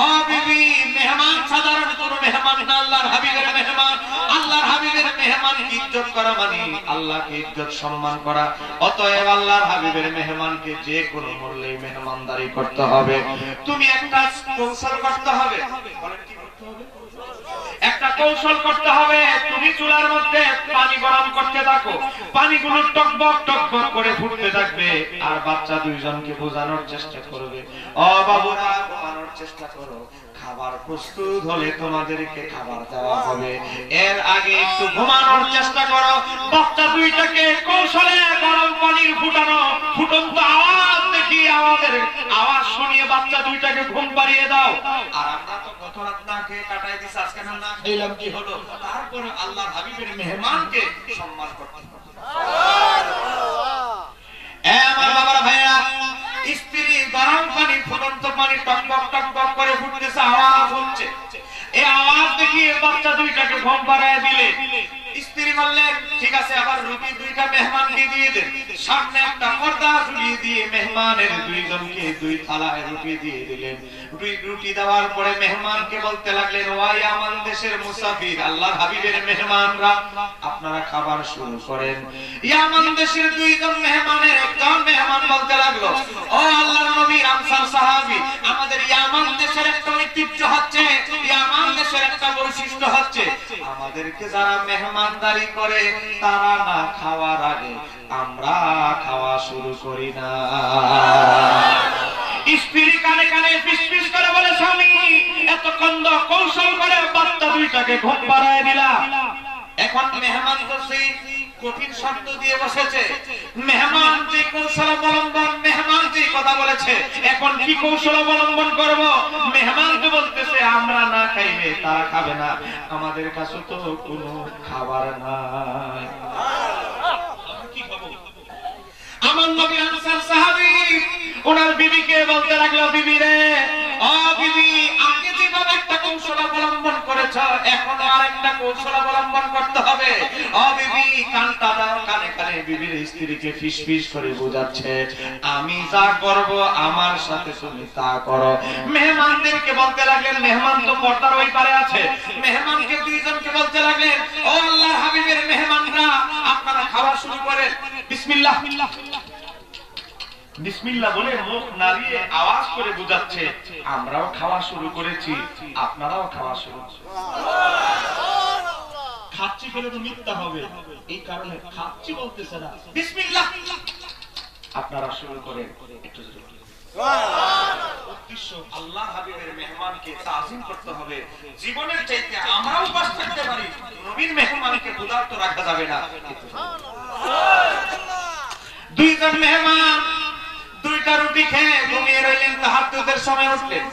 ও বিবি, মেহমান সাধারণ কোনো মেহমান না, আল্লাহর হাবিবের মেহমান। আল্লাহর হাবিবের মেহমান ইজ্জত করা মানে আল্লাহকে ইজ্জত সম্মান করা। অতএব আল্লাহর হাবিবের মেহমানকে যে কোনো মূল্যে মেহমানদারি করতে হবে। তুমি একটা কৌশল করতে হবে। বলেন কি করতে হবে? একটা কৌশল করতে হবে। তুমি চুলার মধ্যে পানি গরম করতে থাকো, পানিগুলো টকবক টকবক করে ফুটতে থাকবে, আর বাচ্চা 2 জনকে বোঝানোর চেষ্টা করবে, ও বাবুরা ঘুমানোর চেষ্টা করো, খাবার প্রস্তুত হলে তোমাদেরকে খাবার দেওয়া হবে, এর আগে একটু ঘুমানোর চেষ্টা করো। বাচ্চা 2টাকে কৌশলে গরম পানির ফুটন্ত আওয়াজ দেখিয়ে আমাদের আওয়াজ শুনিয়ে বাচ্চা 2টাকে ঘুম পাড়িয়ে দাও। আর আমরা তো কত রাত না খেয়ে কাটাই দিছি, আজকে না খেলাম কি হলো? তারপরে আল্লাহর হাবিবের মেহমানকে সম্মান করতে হবে। আমার বাবারা ভাইরা, স্ত্রী গরম পানি, ফুটন্ত পানি টকবক টকবক করে ফুটতেছে, আওয়াজ হচ্ছে। এই আওয়াজ দেখিয়ে বাচ্চা 2টাকে ঘুম পাড়িয়ে দিলে স্ত্রী বললেন, ঠিক আছে, আবার রুটি 2টা মেহমানকে দিয়ে দেন। সামনে একটা পর্দা ঝুলিয়ে দিয়ে মেহমানের 2 জনকে 2 থালায় রুটি দিয়ে দিলেন। রুটি দেওয়ার পরে মেহমানকে বলতে লাগলেন, ও ইয়ামান দেশের মুসাফির, আল্লাহর হাবিবের মেহমানরা, আপনারা খাবার শুরু করেন। ইয়ামান দেশের 2 জন মেহমানের একজন মেহমান বলতে লাগলো, ও আল্লাহর নবীর আনসার সাহাবী, আমাদের ইয়ামান দেশের একটা ঐতিহ্য হচ্ছে, ইয়ামান দেশের একটা বৈশিষ্ট্য হচ্ছে, আমাদেরকে যারা মেহমানদারি করে তারা না খাওয়ার আগে আমরা খাওয়া শুরু করি না। স্ত্রী কানে কানে ফিসফিস করে বলে, স্বামী এতক্ষণ কৌশল করে বাচ্চা 2টাকে ঘুম পাড়ায় দিলা, এখন মেহমান তো সেই কঠিন শব্দ দিয়ে বসেছে, মেহমান যে কৌশল অবলম্বন, মেহমান যে কথা বলেছে, এখন কি কৌশল অবলম্বন করব? মেহমান তো বলতেছে আমরা না খাইলে তারা খাবে না, আমাদের কাছে তো কোনো খাবার নাই, কি খাবো? আমার নবী আনসার সাহাবী ওনার বিবিকে বলতে লাগলো, বিবি রে, ও বিবি, আগে যেভাবে একটা কৌশল অবলম্বন করেছ, এখন আরেকটা কৌশল অবলম্বন করতে হবে। ও বিবি, কানটা দাও, কানে কানে বিবির স্ত্রীকে ফিসফিস করে বোঝাচ্ছে, আমি যা করব আমার সাথে তুমি তা করো। মেহমানদেরকে বলতে লাগলেন, মেহমান তো পর্দার ওই পারে আছে, মেহমানকে 2 জনকে বলতে লাগলেন, ও আল্লাহর হাবিবের মেহমানরা, আপনারা খাওয়া শুরু করেন। বিসমিল্লাহ বিসমিল্লাহ বলে মুখ নাড়িয়ে আওয়াজ করে বুঝাচ্ছে, আমরাও খাওয়া শুরু করেছি, আপনারাও খাওয়া শুরু করুন। খাচ্ছি বলে তো মিথ্যা হবে, এই কারণে খাচ্ছি বলতেছে না, বিসমিল্লাহ আপনারা শুরু করেন একটু উদ্দেশ্য আল্লাহ হাবিবের মেহমানকে তাজিম করতে হবে। জীবনের চাইতে আমরা উপাস থাকতে পারি, নবীর মেহমানকে ক্ষুধার্ত রাখা যাবে না। দুইজন মেহমান দুইটা রুটি খেয়ে ঘুমিয়ে রইলেন, তাহাজ্জুদের সময় উঠলেন।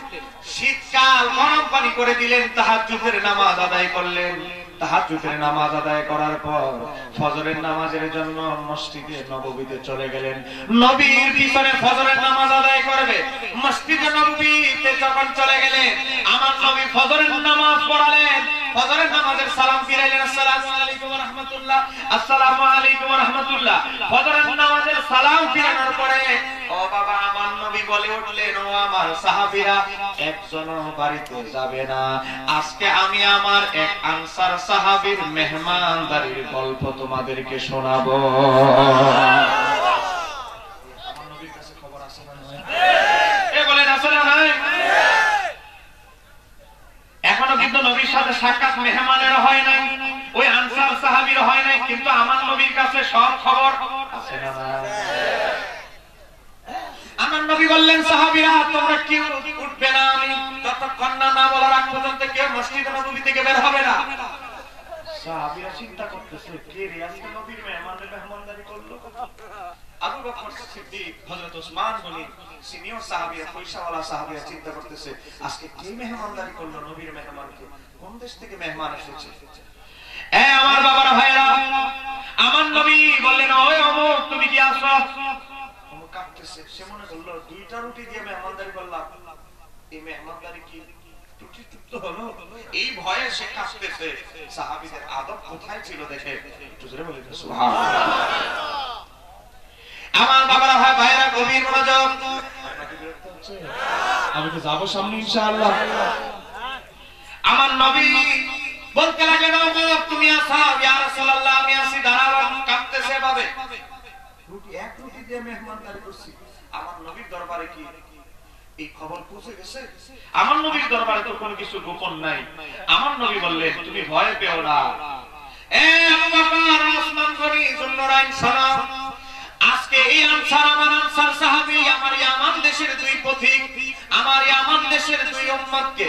শীতকাল, গরম পানি করে দিলেন, তাহাজ্জুদের নামাজ আদায় করলেন। তাহাজ্জুদের নামাজ আদায় করার পর ফজরের নামাজের জন্য মসজিদে নববীতে চলে গেলেন। নবীর পিছনে ফজরের নামাজ আদায় করবে। মসজিদে নববীতে যখন চলে গেলেন, আমার নবী ফজরের নামাজ পড়ালেন। ফজরের নামাজের সালাম ফিরাইলেন, আসসালামু আলাইকুম ওয়া রাহমাতুল্লাহ, আসসালামু আলাইকুম ওয়া রাহমাতুল্লাহ। ফজরের নামাজের সালাম ফিরানোর পরে ও বাবা আমার নবী বলে উঠলেন, ও আমার সাহাবীরা, একজনও বাড়িতে যাবে না। আজকে আমি আমার এক আনসার সাহাবীর মেহমানদারির গল্প তোমাদেরকে শোনাবো। আমার নবীর কাছে খবর আছে না? এ বলেন আছে না? এখনো কিন্তু নবীর সাথে সাক্ষাৎ মেহমানের হয় নাই, ওই আনসার সাহাবীর হয় নাই, কিন্তু আমার নবীর কাছে সব খবর আছে না? আমার নবী বললেন, সাহাবীরা তোমরা কেউ উঠবে না, আমি যতক্ষণ না বলার আগ পর্যন্ত কেউ মসজিদ নববী থেকে বের হবে না। সাহাবীরা চিন্তা করতেছে, কে রে আজকে নবীর মেহমানদারি করলো? আবু বকর সিদ্দিক, হযরত ওসমান গনি, সিনিয়র সাহাবীরা, পয়সাওয়ালা সাহাবীরা চিন্তা করতেছে, আজকে কে মেহমানদারি করলো নবীর মেহমানকে? কোন দেশ থেকে মেহমান এসেছে? এ আমার বাবারা, ভাইরা, আমার নবী বললেন, ওই অমুক, তুমি কি আসো? অমুক কাঁপতেছে, সে মনে করলো দুইটা রুটি দিয়ে মেহমানদারি করলাম, এই মেহমানদারি কি ত্রুটিযুক্ত হলো? এই ভয়ে সে কাঁপতেছে। সাহাবীদের আদব কোথায় ছিল দেখে একটু জোরে বলেন সুবহানাল্লাহ। আমার বাবারা, ভাইরা, গভীর মনোযোগ। আমি তো যাবো সামনে ইনশাআল্লাহ। আমার নবী বলতে লাগলেন, তুমি আসো, ইয়া রাসূলুল্লাহ, আমি আসি, দাঁড়াও। কাঁপতেছে ভাবে, রুটি এক রুটি দিয়ে মেহমানদারি করছি। আমার নবীর দরবারে কি এই খবর পৌঁছে গেছে? আমার নবীর দরবারে তো কোনো কিছু গোপন নাই। আমার নবী বললেন, তুমি ভয় পেও না। এ আবু বকর, ওসমান গনি, যুন্নুরাইন, শোনো, আজকে এই আনসার, আমার আনসার সাহাবী, আমার ইয়ামান দেশের দুই পথিক, আমার ইয়ামান দেশের দুই উম্মতকে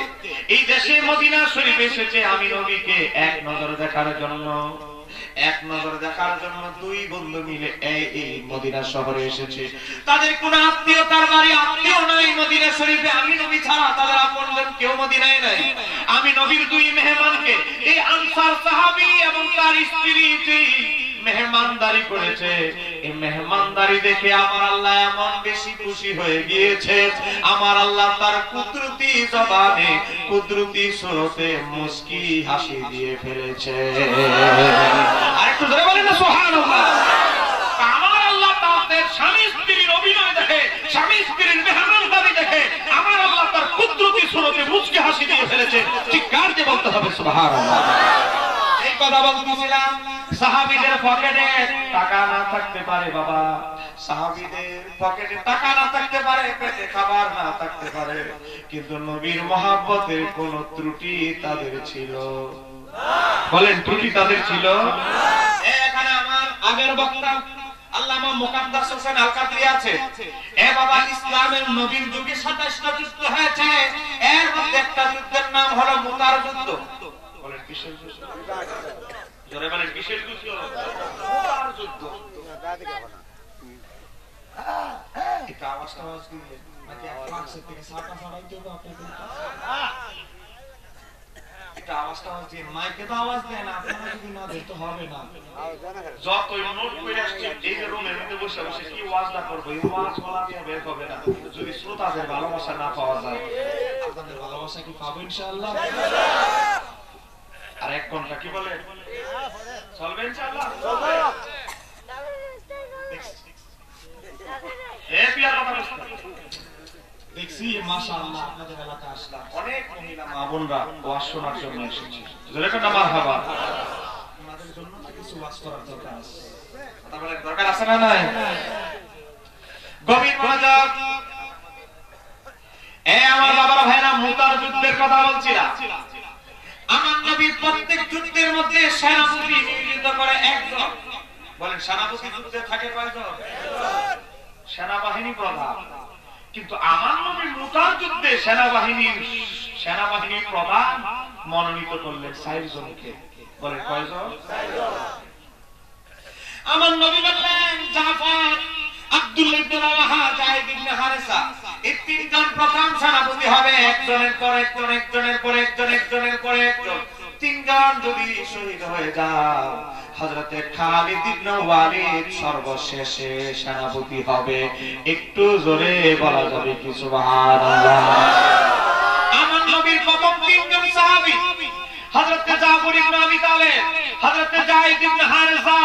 এই দেশে মদিনা শরীফে এসেছে আমি নবীকে এক নজর দেখার জন্য। এক নজর দেখার জন্য দুই বন্ধু মিলে এই মদিনা শহরে এসেছে। তাদের কোন আত্মীয়তার বাড়ি, আত্মীয় নাই মদিনা শরীফে। আমি নবী ছাড়া তাদের আপনজন কেউ মদিনায় নাই। আমি নবীর দুই মেহমানকে, এই আনসার সাহাবী এবং তার স্ত্রী মেহমানদারি করেছে। এই মেহমানদারি দেখে আমার আল্লাহ এমন বেশি খুশি হয়ে গিয়েছে, আমার আল্লাহ তার কুদরতি জবানে, কুদরতি সুরতে মুস্কি হাসি দিয়ে ফেলেছে। আরেকটু জোরে বলেন না সুবহানাল্লাহ। আমার আল্লাহ তাদের স্বামী স্ত্রীর অভিনয় দেখে, স্বামী স্ত্রীর মেহমানদারি দেখে আমার আল্লাহ তার কুদরতি সুরতে মুস্কি হাসি দিয়ে ফেলেছে। চিৎকার দিয়ে বলতে হবে সুবহানাল্লাহ। এই কথা বলতেছিলাম, সাহাবীদের পকেটে টাকা না থাকতে পারে বাবা, সাহাবীদের পকেটে টাকা না থাকতে পারে, পেটে খাবার না থাকতে পারে, কিন্তু নবীর মহব্বতের কোন ত্রুটি তাদের ছিল? বলেন, ত্রুটি তাদের ছিল? এখানে আমার আগের বক্তা আল্লামা মুকাদ্দাস হোসেন আল কাদরি আছে। এ বাবা, ইসলামের নবীর যুগে 27টা যুদ্ধ হয়েছে, এর মধ্যে একটা যুদ্ধের নাম হলো মুতার যুদ্ধ। বলেন কিসের যুদ্ধ? জোরে বলেন কিসের যুদ্ধ? মুতার যুদ্ধ। এটা আওয়াজটা দিলে নাকি ফ্লাক্সের থেকে সাটা ছড়াইতে হবে আপনাদের? এটা আওয়াজটা দিয়ে মাইকে তো আওয়াজ দেয় না, আপনারা যদি না দেন তো হবে না। যতই নোট করে আসছে এই যে রুমের মধ্যে বসে বসে কি ওয়াজটা করবো, এই ওয়াজ বলা দিয়ে বের হবে না যদি শ্রোতাদের ভালোবাসা না পাওয়া যায়। আপনাদের ভালোবাসা কি পাবো ইনশাআল্লাহ? আর 1 ঘন্টা কি বলে চলবে ইনশাআল্লাহ? চলবে। এ পিয়ার কথা বলতে দেখছি মাশাআল্লাহ আপনাদের এলাকা আসলাম, অনেক মহিলা মা বোনরা ওয়াজ শোনার জন্য এসেছে। যেরকম মারহাবা, আমাদের জন্য তো কিছু ওয়াজ করার দরকার আছে। কথা বলার দরকার আছে না নাই? গভীর মনোযোগ। এ আমার বাবারা, ভাইরা, মুতার যুদ্ধের কথা বলছিলাম। আমার নবী প্রত্যেক যুদ্ধের মধ্যে সেনাপতি নিয়োজিত করে একজন। বলেন, সেনাপতি যুদ্ধে থাকে কয়জন? সেনাবাহিনী প্রধান, কিন্তু আমার নবী মুতার যুদ্ধে সেনাবাহিনীর প্রধান মনোনীত করলেন 4 জনকে। বলে কয়জন? আমার নবী বললেন জাফর, আব্দুল্লাহ ইবনে রাওয়াহা, যায়েদ ইবনে হারেসা, এই 3 জন প্রথম সেনাপতি হবে, একজনের পর একজন, একজনের পর একজন, একজনের পর একজন। 3 জন যদি শহীদ হয়ে যায়, হযরতে খালিদ ইবনে ওয়ালিদ সর্বশেষে সেনাপতি হবে। একটু জোরে বলা যাবে কি সুবহানাল্লাহ? আমার নবীর প্রথম 3 জন সাহাবী হযরতে জাফর ইবনে আবি তালেব, হযরতে যায়েদ ইবনে হারেসা,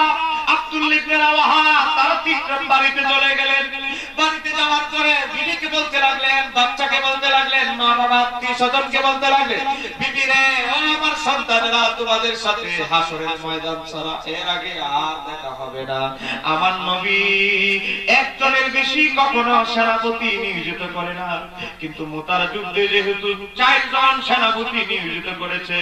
আব্দুল্লাহ ইবনে রাওয়াহা, তারা 3 জন বাড়িতে চলে গেলেন। বাড়িতে যাওয়ার পরে বিবিকে বলতে লাগলেন, বাচ্চাকে বলতে লাগলেন, মা বাবা আত্মীয়-স্বজনকে বলতে লাগলেন, বিবি রে, ও আমার সন্তানেরা, তোমাদের সাথে হাসরের ময়দান ছাড়া এর আগে আর দেখা হবে না। আমার নবী একজনের বেশি কখনো সেনাপতি নিয়োজিত করে না, কিন্তু মুতার যুদ্ধে যেহেতু 4 জন সেনাপতি নিয়োজিত করেছে,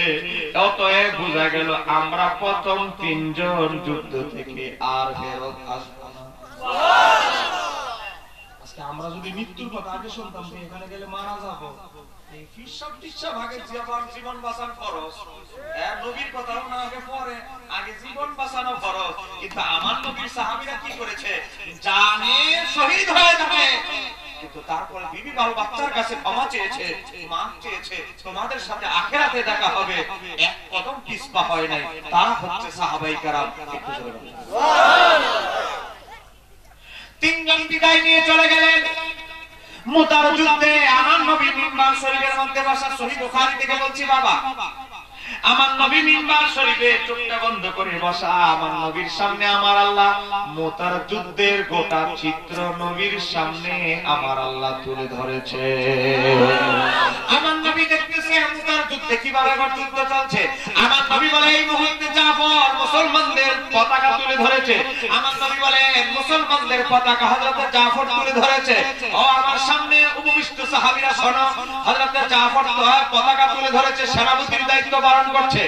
অতএব বোঝা গেল আমরা প্রথম 3 জন যুদ্ধ থেকে আর ফেরত আসব না। আজকে আমরা যদি মৃত্যুর কথা আগে শুনতাম যে এখানে গেলে মারা যাব, এই ফিসব টিসব ভাগে জীবন বাঁচানো ফরজ, নবীর কথাও না আগে পরে, আগে জীবন বাঁচানো ফরজ। কিন্তু আমার নবীর সাহাবীরা কি করেছে? জানে শহীদ হয়ে যাবে, কিন্তু তারপরে বিবি বাল বাচ্চার কাছে ক্ষমা চেয়েছে, মাফ চেয়েছে, তোমাদের সাথে আখিরাতে দেখা হবে, এক কদম পিছপা হয় নাই। তারা হচ্ছে সাহাবায়ে কেরাম। একটু জোরে বলুন সুবহানাল্লাহ। 3 জন বিদায় নিয়ে চলে গেলেন মুতার যুদ্ধে। আমার নবী মিম্বার শরীফের মধ্যে বসা, সহিহ বুখারী থেকে বলছি বাবা, আমার নবী মিম্বার শরীফে চোখটা বন্ধ করে বসা। আমার নবীর সামনে আমার আল্লাহ মুতার যুদ্ধের গোটা চিত্র নবীর সামনে আমার আল্লাহ তুলে ধরেছে। আমার নবী দেখতেছে মুতার যুদ্ধে কিভাবে যুদ্ধ চলছে। আমার নবী বলে, এই মুহূর্তে জাফর মুসলমানদের পতাকা তুলে ধরেছে। আমার নবী বলেন, মুসলমানদের পতাকা হযরত জাফর তুলে ধরেছে। ও আমার সামনে উপবিষ্ট সাহাবীরা শোনো, হযরত জাফর পতাকা তুলে ধরেছে, সেনাপতির দায়িত্ব পালন করছে।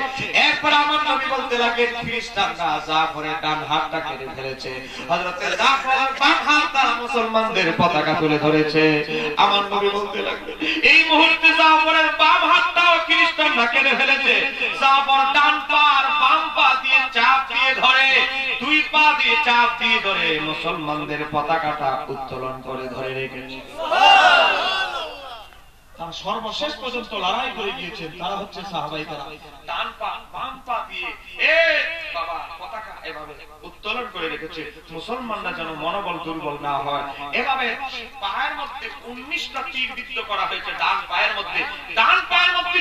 এরপর আমার নবী বলতে লাগলেন, ফিরিস্তারা জাফরের ডান হাতটা কেটে ফেলেছে, হযরত জাফরের বাম হাত দ্বারা মুসলমানদের পতাকা তুলে ধরেছে। আমার নবী বলতে লাগলেন, এই মুহূর্তে জাফরের বাম হাতটাও ফিরিস্তারা কেটে ফেলেছে। জাফর ডান পা আর বাম পা দিয়ে চাপ দিয়ে ধরে, 2 পা দিয়ে চাপ দিয়ে ধরে মুসলমানদের পতাকাটা উত্তোলন করে ধরে রেখেছে। তারা সর্বশেষ পর্যন্ত লড়াই করে গিয়েছেন। তারা হচ্ছে সাহাবায়ে কেরাম। ডান পা বাম পা দিয়ে বাবা পতাকা এভাবে উত্তোলন করে রেখেছে, মুসলমানরা যেন মনোবল দুর্বল না হয়। এভাবে পায়ের মধ্যে 19টা তীরবিদ্ধ করা হয়েছে। ডান পায়ের মধ্যে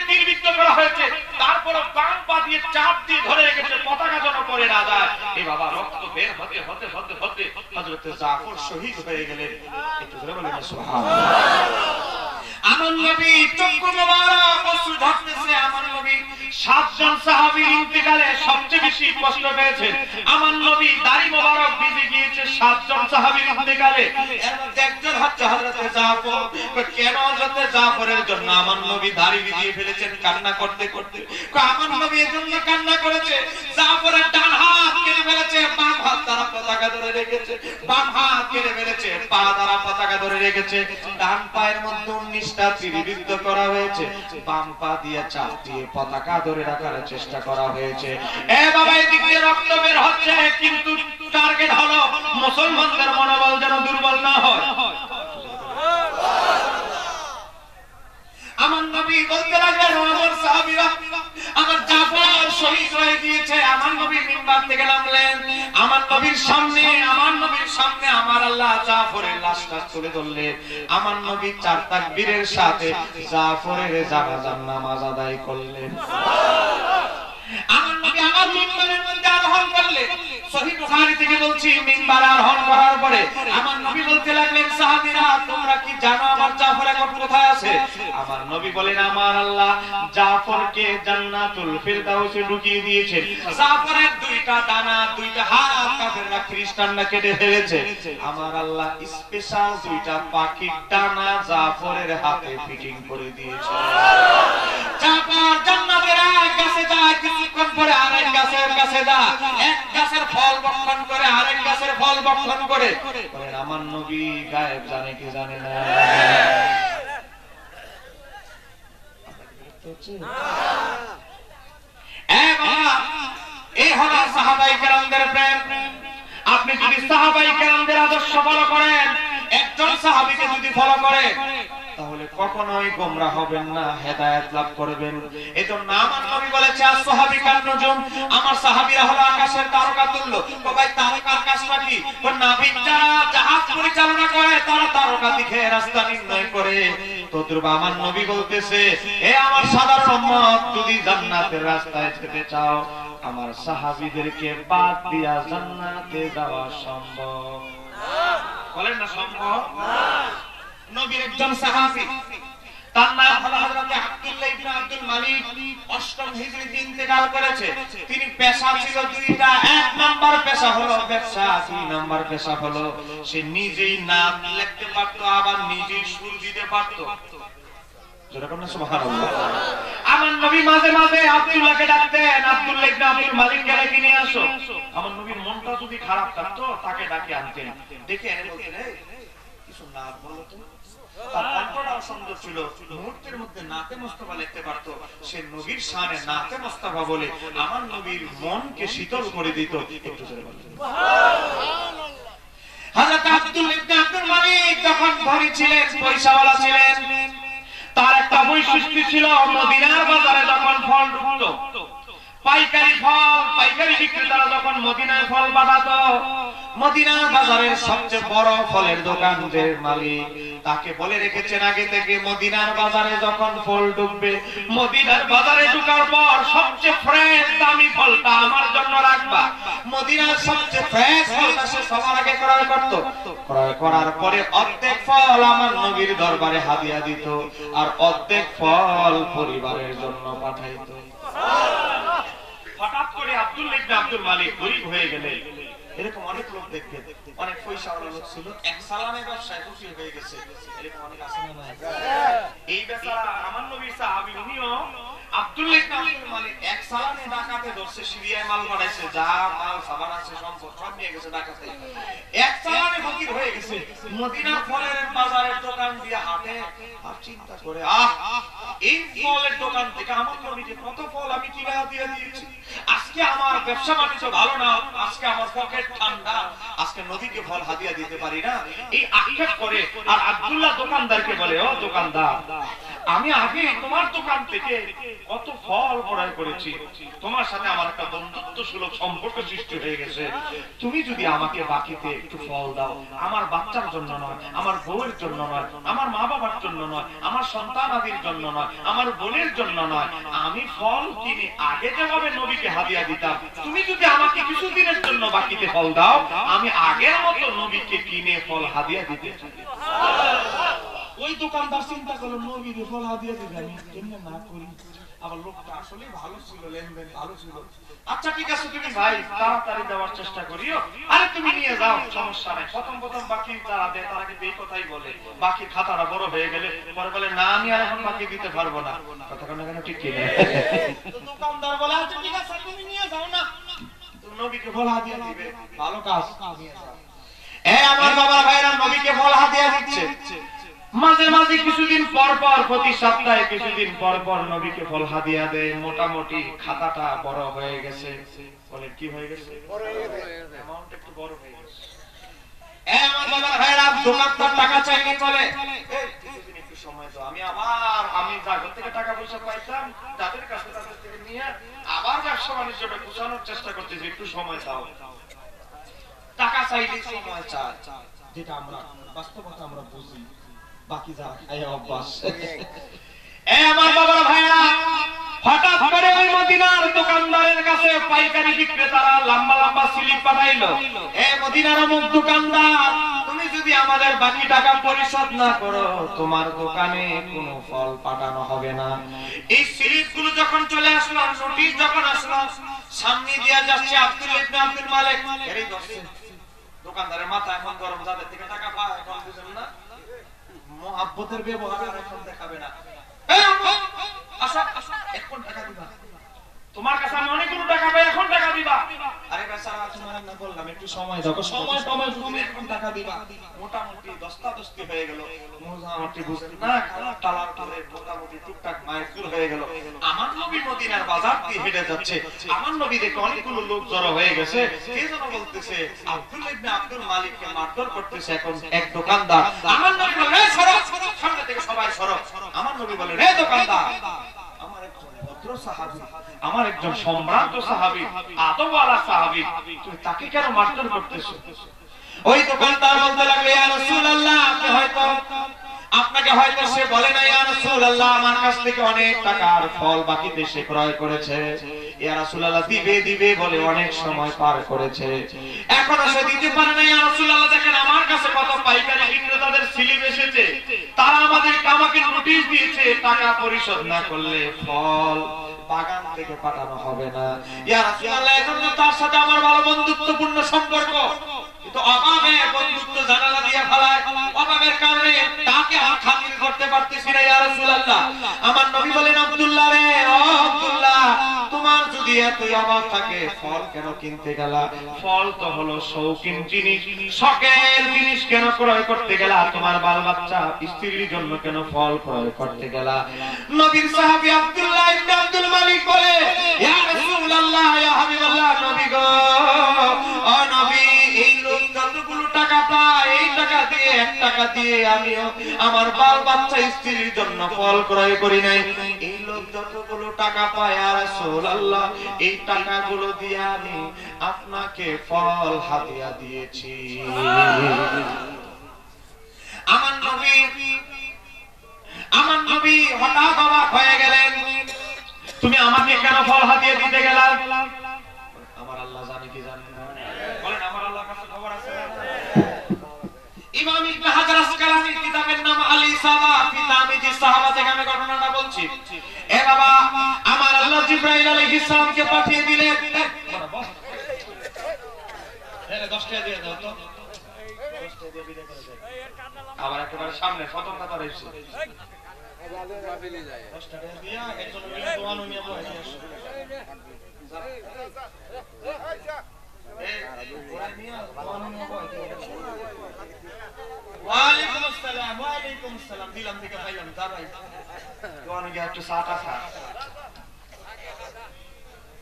তীরবিদ্ধ করা হয়েছে। তারপর বাম পা দিয়ে চাপ দিয়ে ধরে রেখেছে, পতাকা যেন পড়ে না যায়। এই বাবা রক্ত বের হতে হতে হতে হতে হযরত জাফর শহীদ হয়ে গেলেন। একটু ধরে বলেন সুবহানাল্লাহ। আমার নবী চক্ষু মোবারক অশ্রু ঝরতেছে। আমার নবী 7 জন সাহাবীর ইন্তেকালে সবচেয়ে বেশি কষ্ট পেয়েছেন। আমার নবী দাড়ি মোবারক ভিজে গিয়েছে 7 জন সাহাবীর ইন্তেকালে। এর মধ্যে একজন হচ্ছে হযরত জাফর। কেন হযরত জাফরের জন্য আমার নবী দাড়ি ভিজিয়ে ফেলেছেন কান্না করতে করতে? আমার নবী এর জন্য কান্না করেছে, জাফরের ডান হাত কেটে ফেলেছে, বাম হাত দ্বারা পতাকা ধরে রেখেছে, বাম হাত কেটে ফেলেছে, পা দ্বারা পতাকা ধরে রেখেছে। ডান পায়ের মধ্যে 19টা তীরবিদ্ধ করা হয়েছে, বাম পা দিয়ে চাপ দিয়ে পতাকা ধরে রাখার চেষ্টা করা হয়েছে। এ বাবা, এদিক দিয়ে রক্ত বের হচ্ছে, কিন্তু টার্গেট হলো মুসলমানদের মনোবল যেন দুর্বল না হয়। আমার নবী বলতে লাগলেন, আমার সাহাবীরা, আমার জাফর শহীদ হয়ে গিয়েছে। আমার নবী মিম্বার থেকে নামলেন। আমার নবীর সামনে আমার আল্লাহ জাফরের লাশটা তুলে ধরলেন। আমার নবী 4 তাকবীরের সাথে জাফরের জানাজার নামাজ আদায় করলেন। আমার নবী আমার মিম্বারের মধ্যে আরোহণ করলেন। সহিহ বুখারী থেকে বলছি, মিম্বারে আরোহণ করার পরে আমার নবী বলতে লাগলেন, সাহাবীরা, তোমরা কি জানো আমার জাফর এখন কোথায় আছে? আমার নবী বলেন আমার আল্লাহ জাফরকে জান্নাতুল ফিরদাউসে ঢুকিয়ে দিয়েছেন। জাফরের দুইটা ডানা দুইটা হাত কাফেররা খ্রিস্টানরা কেটে ফেলেছে, আমার আল্লাহ স্পেশাল দুইটা পাখির ডানা জাফরের হাতে ফিটিং করে দিয়েছে। জাফর জান্নাতের এক গাছে যায়, কিছুক্ষণ পরে আরেক গাছের কাছে যায়, এক গাছের ফল ভক্ষণ করে আরেক গাছের ফল ভক্ষণ করে। বলেন আমার নবী গায়েব জানে কি জানে না? এই হলো সাহাবায়ে কেরামদের প্রেম। আপনি যদি সাহাবায়ে কেরামদের আদর্শ ফলো করেন, একজন সাহাবীকে যদি ফলো করেন, তাহলে কখনোই গোমরা হবেন না, হেদায়েত লাভ করবেন। এজন্য আমার নবী বলেছে আসহাবী কান্নুজুম, আমার সাহাবীরা হলো আকাশের তারকা তুল্য। তো ভাই তারকার কাজটা কি? তো নাবিক যারা জাহাজ পরিচালনা করে তারা তারকা দেখে রাস্তা নির্ণয় করে। তদ্রূপ আমার নবী বলতেছে, হে আমার সাধারণ উম্মত, যদি জান্নাতের রাস্তায় যেতে চাও, আমার সাহাবীদেরকে বাদ দিয়া জান্নাতে যাওয়া সম্ভব? বলেন না সম্ভব? নবীর একজন সাহাবী, তার নাম হলো হযরত আব্দুল্লাহ ইবনে আব্দুল মালিক, ৮ম হিজরিতে ইন্তেকাল করেছে। তিনি পেশা ছিল দুইটা, এক নাম্বার পেশা হলো ব্যবসা, দুই নাম্বার পেশা হলো সে নিজেই নাম লিখতে পারতো, আবার নিজেই সুর দিতে পারতো। যেরকম না সুবহানাল্লাহ। আমার নবী মাঝে মাঝে আব্দুল্লাহকে ডাকতেন, আব্দুল্লাহ ইবনে আব্দুল মালিককে ডেকে নিয়ে আসো। আমার নবীর মনটা যদি খারাপ থাকতো তাকে ডাকে আনতেন, ডেকে এনে বলতেন, এই কিছু না বলো তো। তার কণ্ঠটাও সুন্দর ছিল, মুহূর্তের মধ্যে নাতে মুস্তাফা লিখতে পারতো। সে নবীর শানে নাতে মুস্তাফা বলে আমার নবীর মনকে শীতল করে দিত। একটু জোরে বলেন সুবহানাল্লাহ। হযরত আব্দুল্লাহ ইবনে আব্দুল মালিক যখন ধনী ছিলেন, পয়সাওয়ালা ছিলেন, তার একটা বৈশিষ্ট্য ছিল, মদিনার বাজারে যখন ফল ঢুকতো, পাইকারি বিক্রেতারা যখন মদিনায় ফল পাঠাতো, মদিনার বাজারের সবচেয়ে বড় ফলের দোকানের মালিক তাকে বলে রেখেছেন আগে থেকে, মদিনার বাজারে যখন ফল ঢুকবে, মদিনার বাজারে ঢোকার পর সবচেয়ে ফ্রেশ দামি ফলটা আমার জন্য রাখবা। মদিনার সবচেয়ে ফ্রেশ ফলটা সে সবার আগে ক্রয় করত। ক্রয় করার পরে অর্ধেক ফল আমার নবীর দরবারে হাদিয়া দিত, আর অর্ধেক ফল পরিবারের জন্য পাঠাইতো। হঠাৎ করে আব্দুল্লাহ ইবনে আব্দুল মালিক গরীব হয়ে গেলেন। এরকম অনেক লোক দেখবেন, অনেক পয়সাওয়ালা লোক ছিল, এক সালামে ব্যবসায় খুশি হয়ে গেছে, এরকম অনেক আছে না? এই বেচারা আমার নবীর সাহাবী, উনিও আব্দুল্লাহ ইবনে আব্দুল মালিক এক সালামে ডাকাতে ধরছে, সিরিয়ায় মাল বাড়াইছে, যা মাল সামান আছে সম্পদ সব নিয়ে গেছে ডাকাতে। এক সালামে ফকির হয়ে গেছে, মদিনার ফলের বাজারের দোকান দিয়ে হাঁটে আর চিন্তা করে, এই ফলের দোকান থেকে আমার নবীকে কত ফল আমি কিনে দিয়ে দিয়েছি, আজকে আমার ব্যবসা বাণিজ্য ভালো না, আজকে আমার পকেট ঠান্ডা, আজকে নবীকে ফল হাদিয়া দিতে পারি না, এই আক্ষেপ করে। আর আব্দুল্লাহ দোকানদারকে বলে, ও দোকানদার, আমি আগে তোমার দোকান থেকে কত ফল ক্রয় করেছি, তোমার সাথে আমার একটা বন্ধুত্ব সুলভ সম্পর্ক সৃষ্টি হয়ে গেছে, তুমি যদি আমাকে বাকিতে একটু ফল দাও, আমার বাচ্চার জন্য নয়, আমার বউয়ের জন্য নয়, আমার মা বাবার জন্য নয়, আমার সন্তান আদির জন্য নয়, আমার বোনের জন্য নয়, আমি ফল কিনে আগে যেভাবে নবীকে হাদিয়া দিতাম, তুমি যদি আমাকে কিছুদিনের জন্য বাকিতে ফল দাও, আমি আগের মতো নবীকে কিনে ফল হাদিয়া দিতে চাই। ওই দোকানদার চিন্তা করলো, নবীকে ফল হাদিয়া দিবে আমি কেমনে না করি। আবার লোকটা আসলে ভালো ছিল, লেনদেন ভালো ছিল। আচ্ছা ঠিক আছে, তুমি ভাই তাড়াতাড়ি দেওয়ার চেষ্টা করিও, আরে তুমি নিয়ে যাও, সমস্যা নাই। প্রথম বাকি যারা দেয় তারা কিন্তু এই কথাই বলে, বাকি খাতাটা বড় হয়ে গেলে পরে বলে, না আমি আর এখন বাকি দিতে পারবো না। কথা কেন ঠিক কি না? দোকানদার বলে, আচ্ছা ঠিক আছে তুমি নিয়ে যাও না, তুমি নবীকে ফল হাদিয়া দিবে, ভালো কাজ, নিয়ে যাও। আমার বাবা ভাইরা নবীকে ফল হাদিয়া দিচ্ছে। মাঝে মাঝে কিছুদিন পর পর, প্রতি সপ্তাহে কিছুদিন পর পর নবীকে ফল হাদিয়া দেয়। মোটামুটি খাতাটা বড় হয়ে গেছে। বলে কি হয়ে গেছে? বড় হয়ে গেছে, অ্যামাউন্ট একটু বড় হয়ে গেছে। আমার বাবা ভাইরা দোকানদার টাকা চাইলে চলে, এই কিছুদিন একটু সময় দাও, আমি যাদের থেকে টাকা পয়সা পাইতাম তাদের কাছে তাদের থেকে নিয়ে আবার ব্যবসা বাণিজ্যটা গুছানোর চেষ্টা করতেছি, একটু সময় দাও। টাকা চাইলে সময় চায়, যেটা আমরা বাস্তবতা আমরা বুঝি, বাকি যা অভ্যাস। আমার বাবার ভাইরা, হঠাৎ করে ওই মদিনার দোকানদারের কাছে পাইকারি বিক্রেতারা লম্বা লম্বা স্লিপ পাঠাইলো, মদিনার অমুক দোকানদার, তুমি যদি আমার তোমাদের বাকি টাকা পরিশোধ না করো তোমার দোকানে কোনো ফল পাঠানো হবে না। এই স্লিপগুলো যখন চলে আসলো, নোটিশ যখন আসলো, সামনে দিয়ে যাচ্ছে আব্দুল্লাহ ইবনে আব্দুল মালিক, এরই দশে দোকানদারের মাথা এখন গরম, যাদের থেকে টাকা পায় এখন বুঝেন না, মুহাব্বতের ব্যবহার আর এখন দেখাবে না। আচ্ছা এখন টাকা দিবা, তোমার কাছে আমি অনেকগুলো টাকা পাই, এখন টাকা দিবা। আরে বেচারা তোমার না বললাম একটু সময় দাও, সময় তুমি এখন টাকা দিবা। মোটামুটি দস্তাদস্তি হয়ে গেল, মোটামুটি বুঝতে না তালার তালে মোটামুটি টুকটাক মাইকুল হয়ে গেল। আমার নবী মদিনার বাজার দিয়ে হেঁটে যাচ্ছে, আমার নবী দেখে অনেকগুলো লোক জড়ো হয়ে গেছে। কে যেন বলতেছে আব্দুল্লাহ ইবনে আব্দুল মালিককে মারধর করতেছে এখন এক দোকানদার। আমার নবী বলে এই সরো, সামনে থেকে সবাই সরো। আমার নবী বলে এই দোকানদার, আমার একজন ভদ্র সাহাবী, আমার একজন সম্ভ্রান্ত সাহাবী, আদবওয়ালা সাহাবী, তুমি তাকে কেন মারধর করতেছো? ওই দোকানদার বলতে লাগলো ইয়া রাসূলুল্লাহ, আপনাকে হয়তো সে বলে না ইয়া রাসূলুল্লাহ আমার কাছ থেকে অনেক টাকার ফল বাকিতে সে ক্রয় করেছে। ইয়া রাসূলুল্লাহ দিবে বলে অনেক সময় পার করেছে, এখনো সে দিতে পারে না। ইয়া রাসূলুল্লাহ দেখেন আমার কাছে কত পাইকারি বিক্রেতাদের স্লিপ এসেছে, তারা আমাকে নোটিশ দিয়েছে টাকা পরিশোধ না করলে ফল বাগান থেকে পাঠানো হবে না। ইয়া রাসূলুল্লাহ এখন তার সাথে আমার ভালো বন্ধুত্বপূর্ণ সম্পর্ক, কিন্তু অভাবে বন্ধুত্ব জানালা দিয়ে ফেলায়, অভাবের কারণে তাকে খাতির করতে পারতেছি না। ইয়া রাসূলুল্লাহ আমার নবী বলেন আব্দুল্লাহ রে, ও আব্দুল্লাহ তোমার যদি এত অভাব থাকে ফল কেন কিনতে গেলা? ফল তো হলো শৌখিন জিনিস, শখের জিনিস কেন ক্রয় করতে গেলা? তোমার বাল বাচ্চা স্ত্রীর জন্য কেন ফল ক্রয় করতে গেলা? নবীর সাহাবী আব্দুল্লাহ ইবনে আব্দুল মালিক বলে ইয়া রাসূলুল্লাহ ইয়া হাবিবাল্লাহ, নবী গো, ও নবী এই লোক যতগুলো টাকা পায় এই টাকা দিয়ে 1 টাকা দিয়ে আমিও আমার বাল বাচ্চা স্ত্রীর জন্য ফল ক্রয় করি নাই। এই লোক যতগুলো টাকা পায় ইয়া রাসূলুল্লাহ এই টাকাগুলো দিয়ে আমি আপনাকে ফল হাদিয়া দিয়েছি। আমার নবী হঠাৎ অবাক হয়ে গেলেন, তুমি আমাকে কেন ফল হাদিয়া দিতে গেলা? আমার আল্লাহ জানে কি জানে না, বলেন আমার আল্লাহর কাছে খবর আছে। ইমাম ইবনে হাজার আসকালানির কিতাবের নাম আল ইসাবা ফি তামিজি সাহাবা থেকে আমি ঘটনাটা বলছি। এ বাবা, আমার আল্লাহ জিবরাইল আলাইহিস সালামকে পাঠিয়ে দিলেন, এনে 10 টাকা দিয়ে দাও তো, 10 টাকা দিয়ে বিদায় করে দাও। আবার একেবারে সামনে প্রথম কথা রয়েছে, 10 টাকা দিয়া একজন মিলে দোয়ানো নিয়ে বসে আসো। ওয়ালাইকুম আসসালাম, দিলাম থেকে পাইলাম যা ভাই দোয়ানো গিয়ে একটু চা টা খা।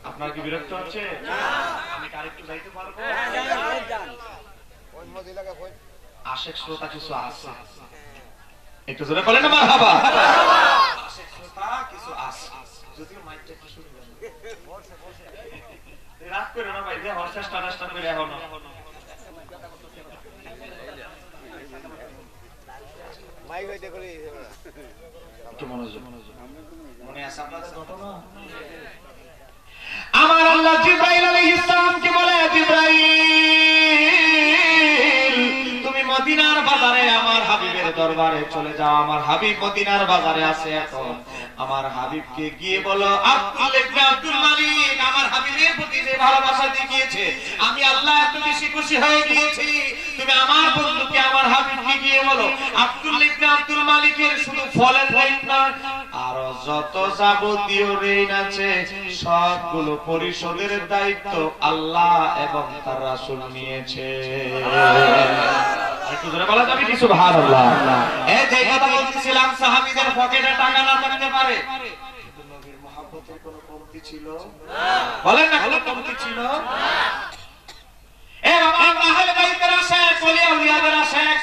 আপনার কি বিরক্ত হচ্ছে? আমি আরেকটু যাইতে পারবো? আশেক শ্রোতা কিছু আছে, একটু জোরে বলেন না মারহাবা। আশেক শ্রোতা কিছু আছে, যদিও মাইকটা একটু শুরু হবে রাত করে না ভাই, যে হর্ষেস্টা রাস্তা করে এখনো মাইক হইতে করি একটু মনোযোগ মনে আছে আপনাদের ঘটনা। আমার আল্লাহ জিবরাইল আলাইহিস সালামকে বলে, জিবরাইল তুমি মদিনার বাজারে আমার হাবিবের দরবারে চলে যাও, আমার হাবিব মদিনার বাজারে আছে এখন। আমার হাবিবকে গিয়ে বলো আব্দুল্লাহ ইবনে আব্দুল মালিক আমার হাবিবের প্রতি যে ভালোবাসা দেখিয়েছে আমি আল্লাহ এত বেশি খুশি হয়ে গিয়েছি। তুমি আমার বন্ধুকে আমার হাবিবকে গিয়ে বলো আব্দুল্লাহ ইবনে আব্দুল মালিকের শুধু ফলের ঋণ না, আর যত যাবতীয় ঋণ আছে সবগুলো পরিশোধের দায়িত্ব আল্লাহ এবং তার রাসূল নিয়েছে। একটু জোরে বলা যাবে কি সুবহানাল্লাহ? এই যে কথা বলছিলাম সাহাবীদের পকেটে টাকা না থাকতে পারে, কিন্তু নবীর মহব্বতের কোনো কমতি ছিল না। বলেন না কোনো কমতি ছিল না। এ বাবা আহলে বাইতের আশিক, ওলিয়া উলিয়াদের আশিক,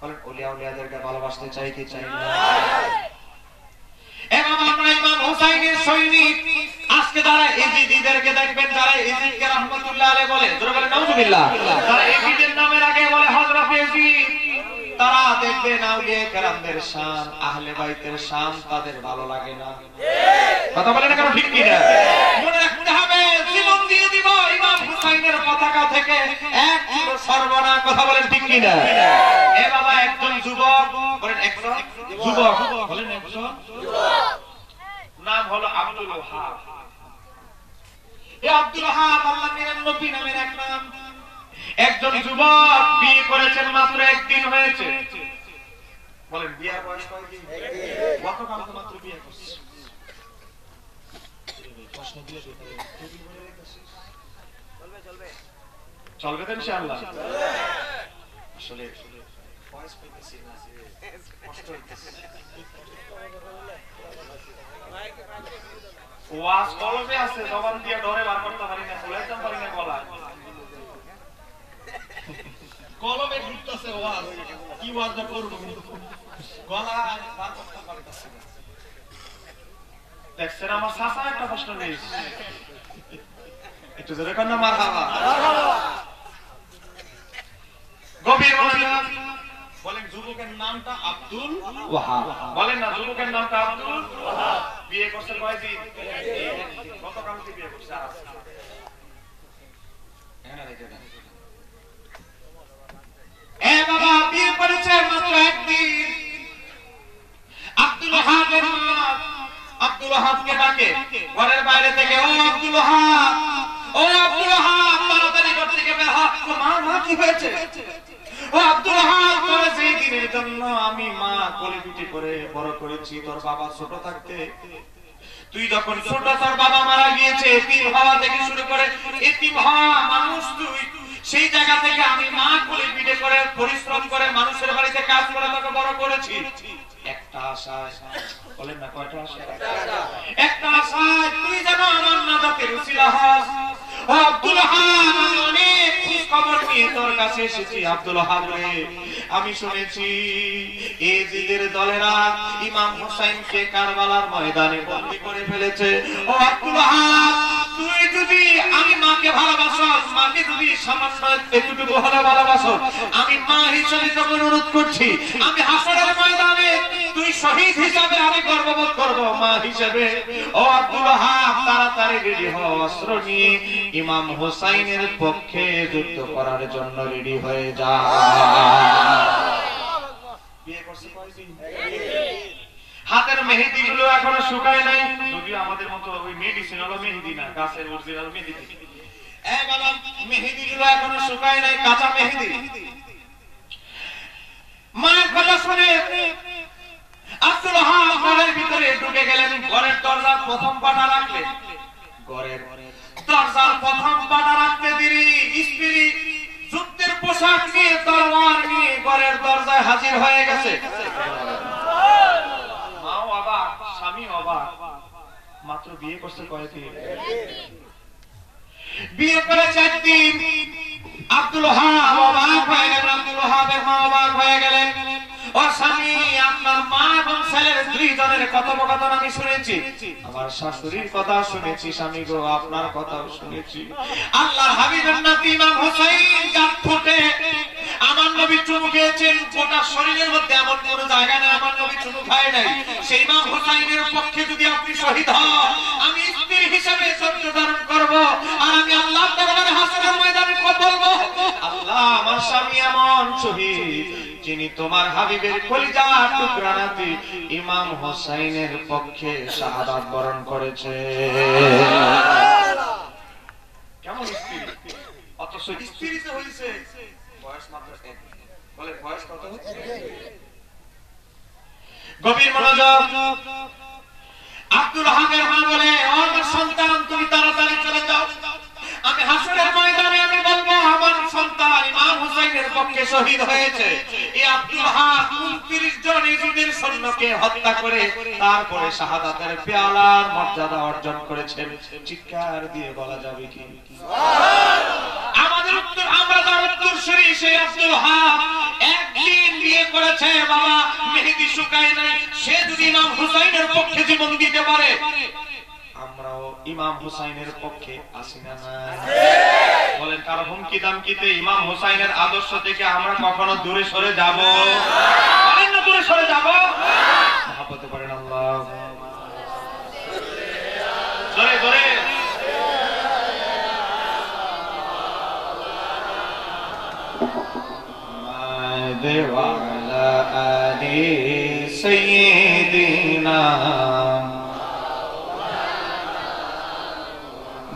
বলেন ওলিয়া উলিয়াদেরকে ভালোবাসতে চাই কি চাই না? এ বাবা আমরা ইমাম হুসাইনের সৈনিক, আজকে যারা ইজিদিদেরকে দেখবেন, যারা ইজিদকে রাহমাতুল্লাহ আলাইহি বলে, জোরে বলেন নাউজুবিল্লাহ, যারা ইজিদের নামের আগে বলে হযরত ইজিদ, তারা দেখবেন আউলিয়া কেরামদের শান, আহলে বাইতের শান তাদের ভালো লাগে না। কথা বলেন না কেন, ঠিক কি না? মনে রাখতে হবে জীবন দিয়ে দিব ইমাম হুসাইনের পতাকা থেকে 1 কিলো সর্বনা। কথা বলেন ঠিক কি কিনা? এ বাবা একজন যুবক, বলেন একজন যুবক, বলেন একজন যুবক, নাম হলো আব্দুল ওহাব। এ আব্দুল ওহাব আল্লাহ 99 নামের এক নাম। একজন যুবক বিয়ে করেছেন, মাত্র একদিন হয়েছে। বলেন বিয়ার বয়স কয়দিন? গতকাল তো মাত্র বিয়ে করছে। প্রশ্ন দিয়ে চলবে তো ইনশাআল্লাহ। আসলে ভয়েস পেতেছি না, কষ্ট হইতেছে। ওয়াজ কলমে আছে, জবান দিয়ে ডরে বার করতে পারি না, ফুলাইতে পারি না গলা। কলমে ঢুকতেছে ওয়াজ, কি ওয়াজটা করব গলা বার করতে পারতেছি না। দেখছেন আমার চাচা একটা প্রশ্ন নেই, একটু জোরে কর না মারহাবা। গভীর মনোযোগ। বলেন যুবকের নামটা আব্দুল ওয়াহাব। বলেন না যুবকের নামটা আব্দুল ওয়াহাব। বিয়ে করছে কয়দিন? গতকালকে বিয়ে করছে। এ বাবা বিয়ে করেছে মাত্র একদিন। আব্দুল ওয়াহাবের মা আব্দুল ওয়াহাবকে ডাকে ঘরের বাইরে থেকে, ও আব্দুল ওয়াহাব, ও আব্দুল ওয়াহাব, তাড়াতাড়ি ঘর থেকে বের হ। মা কি হয়েছে? ও আব্দুল ওয়াহাব, তোর সেই দিনের জন্য আমি মা কোলে পিঠে করে বড় করেছি। তোর বাবা ছোট থাকতে, তুই যখন ছোট, তোর বাবা মারা গিয়েছে, এতিম হওয়া থেকে শুরু করে এতিম হওয়া মানুষ তুই। সেই জায়গা থেকে আমি মা কোলে পিঠে করে পরিশ্রম করে মানুষের বাড়িতে কাজ করে তোকে বড় করেছি। একটা আশায়, বলেন না কয়টা আশায়? একটা আশায় তুই যেন আমার নাজাতের উসিলা হস। ও আব্দুল ওয়াহাব, আমি অনেক খোঁজ খবর নিয়ে তোর কাছে এসেছি। আব্দুল ওয়াহাব রে, আমি শুনেছি এজিদের দলেরা ইমাম হুসাইনকে কারবালার ময়দানে বন্দী করে ফেলেছে। ও আব্দুল ওয়াহাব, তুই যদি আমি মাকে ভালোবাসস, মাকে যদি সামান্য একটুকু ভালোবাসস, আমি মা হিসেবে তোকে অনুরোধ করছি, আমি হাসরের ময়দানে তুই শহীদ হিসাবে আমি গর্ববোধ করব মা হিসেবে। ও আব্দুল ওয়াহাব, তাড়াতাড়ি রেডি হও, অস্ত্র নিয়ে ইমাম হুসাইনের পক্ষে যুদ্ধ করার জন্য রেডি হয়ে যা। বিয়ে করছে কয়দিন? হাতের মেহেদি গুলো এখনো শুকায় নাই, যদিও আমাদের মতো ওই মেডিসিন হলো মেহেদি না, গাছের অরিজিনাল মেহেদি। এ বাবা, মেহেদি গুলো এখনো শুকায় নাই, কাঁচা মেহেদি। মায়ের কথা শুনে আব্দুল ওয়াহাব ঘরের ভিতরে ঢুকে গেলেন। ঘরের দরজার প্রথম পাটা রাখলেন। ঘরের দরজার প্রথম পাটা রাখতে দেরি স্ত্রী যুদ্ধের পোশাক নিয়ে, তলোয়ার নিয়ে ঘরের দরজায় হাজির হয়ে গেছে। মাও অবাক, স্বামী অবাক, মাত্র বিয়ে করছে কয়দিন? বিয়ে করে 4 দিন। আব্দুল ওয়াহাব অবাক হয়ে গেলেন, আব্দুল ওয়াহাবের মা অবাক হয়ে গেলেন। ও স্বামী, আপনার মা এবং ছেলের 2 জনের কথোপকথন আমি শুনেছি, আমার শাশুড়ির কথা শুনেছি, স্বামী গো আপনার কথাও শুনেছি। আল্লাহর হাবিবের নাতি ইমাম হুসাইন যার ঠোঁটে আমার নবী চুমু খেয়েছেন, গোটা শরীরের মধ্যে এমন কোন জায়গা নেই আমার নবী চুমু খায় নাই। সেই ইমাম হুসাইনের পক্ষে যদি আপনি শহীদ হন, আমি স্ত্রী হিসেবে সহ্য ধারণ করব, আর আমি আল্লাহর দরবারে হাসরের ময়দানে বলবো, আল্লাহ আমার স্বামী এমন শহীদ যিনি তোমার হাবিবের কলিজার টুকরা নাতি ইমাম হুসাইনের পক্ষে শাহাদাত বরণ করেছে। কেমন স্ত্রী, অথচ স্ত্রীতে হইছে বয়স মাত্র 1। বলে বয়স কত? গভীর মনোযোগ। আব্দুল ওয়াহাবের মা বলে, ও আমার সন্তান, তুমি তাড়াতাড়ি চলে যাও, আমি হাসরের ময়দানে আমি বলবো আমার সন্তান ইমাম হুসাইনের পক্ষে শহীদ হয়েছে। এই আব্দুল ওয়াহাব 29 জন ইহুদির সৈন্যকে হত্যা করে তারপরে শাহাদাতের পেয়ালার মর্যাদা অর্জন করেছেন। চিৎকার দিয়ে বলা যাবে কি সুবহানাল্লাহ? আমাদের উত্তর, আমরা তার উত্তরসূরি সেই আব্দুল ওয়াহাব একদিন বিয়ে করেছে, বাবা মেহেদি শুকায় নাই, সে যদি ইমাম হুসাইনের পক্ষে জীবন দিতে পারে, আমরাও ইমাম হুসাইনের পক্ষে আসি না? বলেন কারো হুমকি দামকিতে ইমাম হুসাইনের আদর্শ থেকে আমরা কখনো দূরে সরে যাব? বলেন না দূরে সরে যাব? মহব্বতে পড়েন আল্লাহ জোরে জোরে। ওয়ালা আলি সাইয়্যিদিনা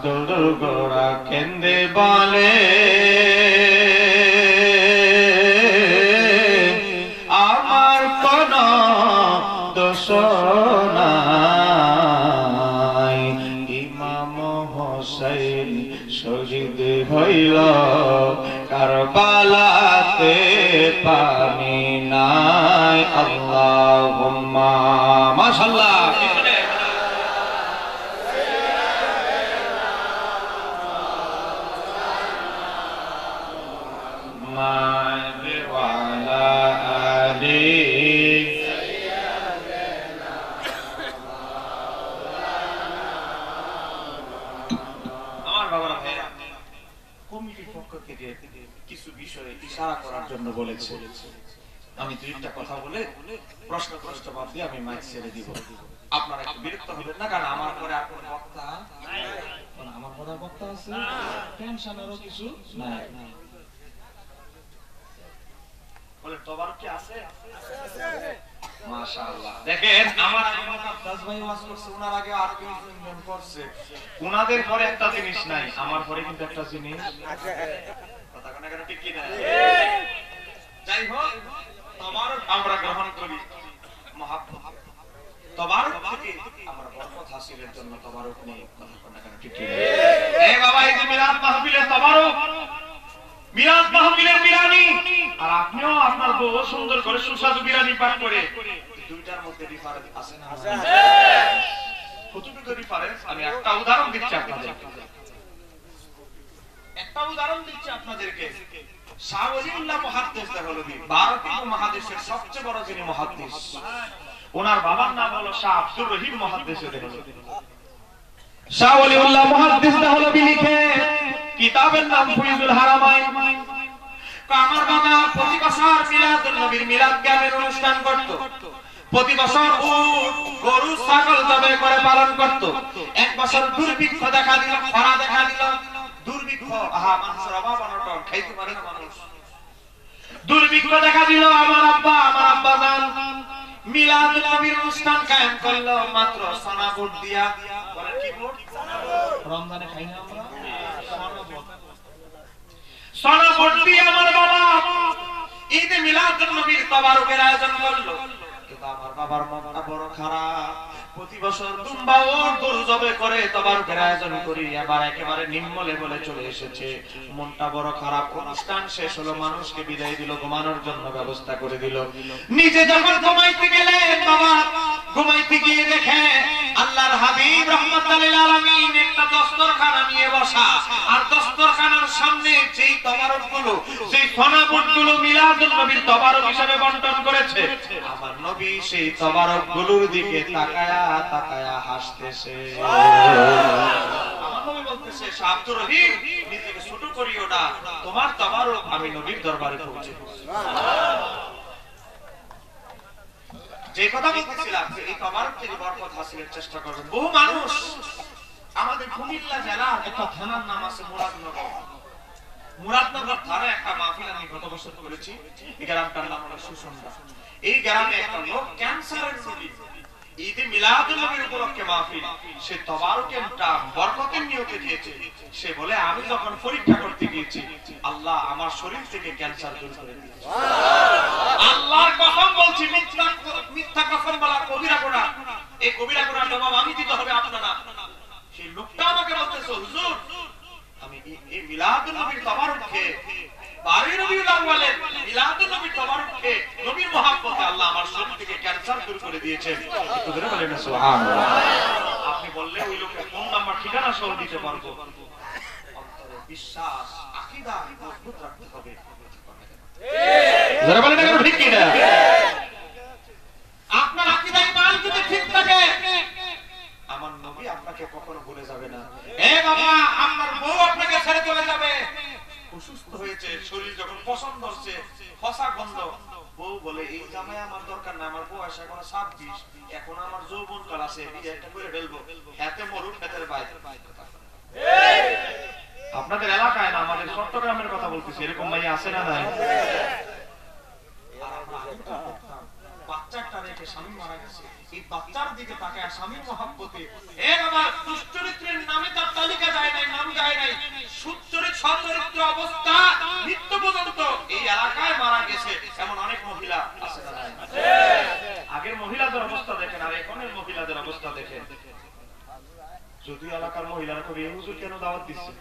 দরুদ গোরা কেন্দে বলে আমার কোন দোষ নাই ইমাম হোসেন শহীদ হইল কারবালাতে পানি নাই আল্লাহুম্মা মাশাআল্লাহ কিছু বিষয়ে ইশারা করার জন্য বলেছে। আমি দুইটা কথা বলে প্রশ্ন করে জবাব দিয়ে আমি মাইক ছেড়ে দিব। আপনারা একটু বিরক্ত হবেন না, কারণ আমার পরে আর কোনো বক্তা আমার পরে বক্তা আছে, টেনশনেরও কিছু নাই। বলে তবার কি আছে? মাশাআল্লাহ। দেখেন আমার মুকাদ্দাস ভাই ওয়াজ করছে, ওনার আগে আর কেউ ইনভেন্ট করছে, ওনাদের পরে একটা জিনিস নাই, আমার পরে কিন্তু একটা জিনিস আছে। কথা কোন কেন ঠিক কি না? যাই হোক, তবারক আমরা গ্রহণ করি মহাব্বত, তবারক থেকে আমরা বরকত হাসিলের জন্য তবারক নেই। কথা কোন কেন ঠিক কি না? এই বাবা, এই যে মিলাদ মাহফিলের তবারক, মিলাদ মাহফিলের বিরানি, আর আপনিও আপনার বউ সুন্দর করে সুস্বাদু বিরানি পাক করে, দুইটার মধ্যে ডিফারেন্স আছে না? আছে। কতটুকু ডিফারেন্স? আমি একটা উদাহরণ দিচ্ছি আপনাদের, একটা উদাহরণ দিচ্ছি আপনাদেরকে। শাহ ওলিউল্লাহ মুহাদ্দিস দেহলভী, ভারতীয় মহাদেশের সবচেয়ে বড় যিনি মুহাদ্দিস, ওনার বাবার নাম হলো শাহ আব্দুর রহিম মুহাদ্দিস দেহলভী। শাহ ওলিউল্লাহ মুহাদ্দিস দেহলভী লিখে কিতাবের নাম ফুয়ুজুল হারামাইন। আমার বাবা প্রতি বছর মিলাদুন নবীর মিলাদ গানের অনুষ্ঠান করত, প্রতি বছর গরু ছাগল জবাই করে পালন করত। এক বছর দুর্ভিক্ষ দেখা দিল, খরা দেখা দিল, দুর্ভিক্ষ, মানুষের অভাব অনটন, খাইতে পারে না মানুষ, দুর্ভিক্ষ দেখা দিল। আমার আব্বা জান মিলাদুন নবীর অনুষ্ঠান কায়েম করলো মাত্র সোনা ভোট দিয়া। বলেন কি ভোট? রমজানে খাই না আমরা সোনা ভোট দিয়ে আমার বাবা ঈদে মিলাদুন নবীর তবারকের আয়োজন করলো। কিন্তু আমার বাবার মনটা বড় খারাপ, প্রতি বছর দুম্বা ও গরু জবাই করে তবারকের আয়োজন করি, এবার একেবারে নিম্ন লেভেলে চলে এসেছে। মনটা বড় খারাপ। অনুষ্ঠান শেষ হলো, মানুষকে বিদায় দিল, ঘুমানোর জন্য ব্যবস্থা করে দিল। নিজে যখন ঘুমাইতে গেলেন, বাবা ঘুমাইতে গিয়ে দেখে আল্লাহর হাবিব রাহমাতুল লিল আলামিন একটা দস্তরখানা নিয়ে বসা, আর দস্তরখানার সামনে যেই তবারকগুলো, যেই সোনাবুটগুলো মিলাদুন নবীর তবারক হিসেবে বণ্টন করেছে, আমার নবী সেই তবারকগুলোর দিকে তাকায়া তাকায়া হাসতেছে। আমার নবী বলতেছে, শাহ আব্দুর রহিম নিজেকে ছোট করিও না, তোমার তবারক আমি নবীর দরবারে পৌঁছে দেব। যে কথা বলতেছিলাম, এই তবারক থেকে বরকত হাসিলের চেষ্টা করবেন। বহু মানুষ, আমাদের কুমিল্লা জেলার একটা থানার নাম আছে মুরাদনগর, মুরাদনগর থানায় একটা মাহফিল আমি গত বছর করেছি। এই গ্রামটার নাম হলো সুসন্দা। এই গ্রামে একটা লোক ক্যান্সারের রোগী, ঈদে মিলাদুন নবীর উপলক্ষে মাহফিল, সে তবারকেরটা বরকতের নিয়তে দিয়েছে। সে বলে, আমি যখন পরীক্ষা করতে গিয়েছি, আল্লাহ আমার শরীর থেকে ক্যান্সার দূর করে দিয়েছে। আল্লাহর কসম বলছি, মিথ্যা কসম বলা কবিরা গুনাহ। এই কবিরা গুনাহর জবাব আমি দিতে হবে, আপনারা। সেই লোকটা আমাকে বলতেছে, হুজুর আমি এই মিলাদুন নবীর তবারককে, 12 রবিউল আউয়ালের মিলাদুন নবীর তবারককে, নবীর মহব্বতে আল্লাহ আমার শরীর থেকে ক্যান্সার দূর করে দিয়েছেন। একটু ধরে বলেন সুবহানাল্লাহ। আপনি বললে ওই লোকের ফোন নাম্বার ঠিকানা সহ দিতে পারবো। অন্তরে বিশ্বাস, আকীদা মজবুত রাখতে হবে। যারা বলেন না ঠিক কি না? আপনার আকীদা ঈমান যদি ঠিক থাকে, আমার নবী আপনাকে কখনো ভুলে যাবে না। এ বাবা, আপনার বউ আপনাকে ছেড়ে চলে যাবে, অসুস্থ হয়েছে, শরীর যখন পছন্দ হচ্ছে, ফসা গন্ধ, বউ বলে, এই জামাই আমার দরকার না, আমার বয়স এখন 26, এখন আমার যৌবন কাল আছে, বিয়েটা করে ফেলবো, হাতে মরুক হাতের বাইরে। আপনাদের এলাকায় না, আমাদের চট্টগ্রামের কথা বলতেছি, এরকম ভাই আছে না নাই? দেখে স্বামী মারা গেছে, এই বাচ্চার দিকে তাকায় স্বামীর মহব্বতে এ বাবা দুশ্চরিত্রের নামে তার তালিকা যায় নাই, নাম যায় নাই, সুচরিত্র সচরিত্র অবস্থা মৃত্যু পর্যন্ত এই এলাকায় মারা গেছে এমন অনেক মহিলা আছে না? আগের মহিলাদের অবস্থা দেখেন আর এখনের মহিলাদের অবস্থা দেখেন। যদি এলাকার মহিলারা কবি হুজুর কেন দাওয়াত দিচ্ছে,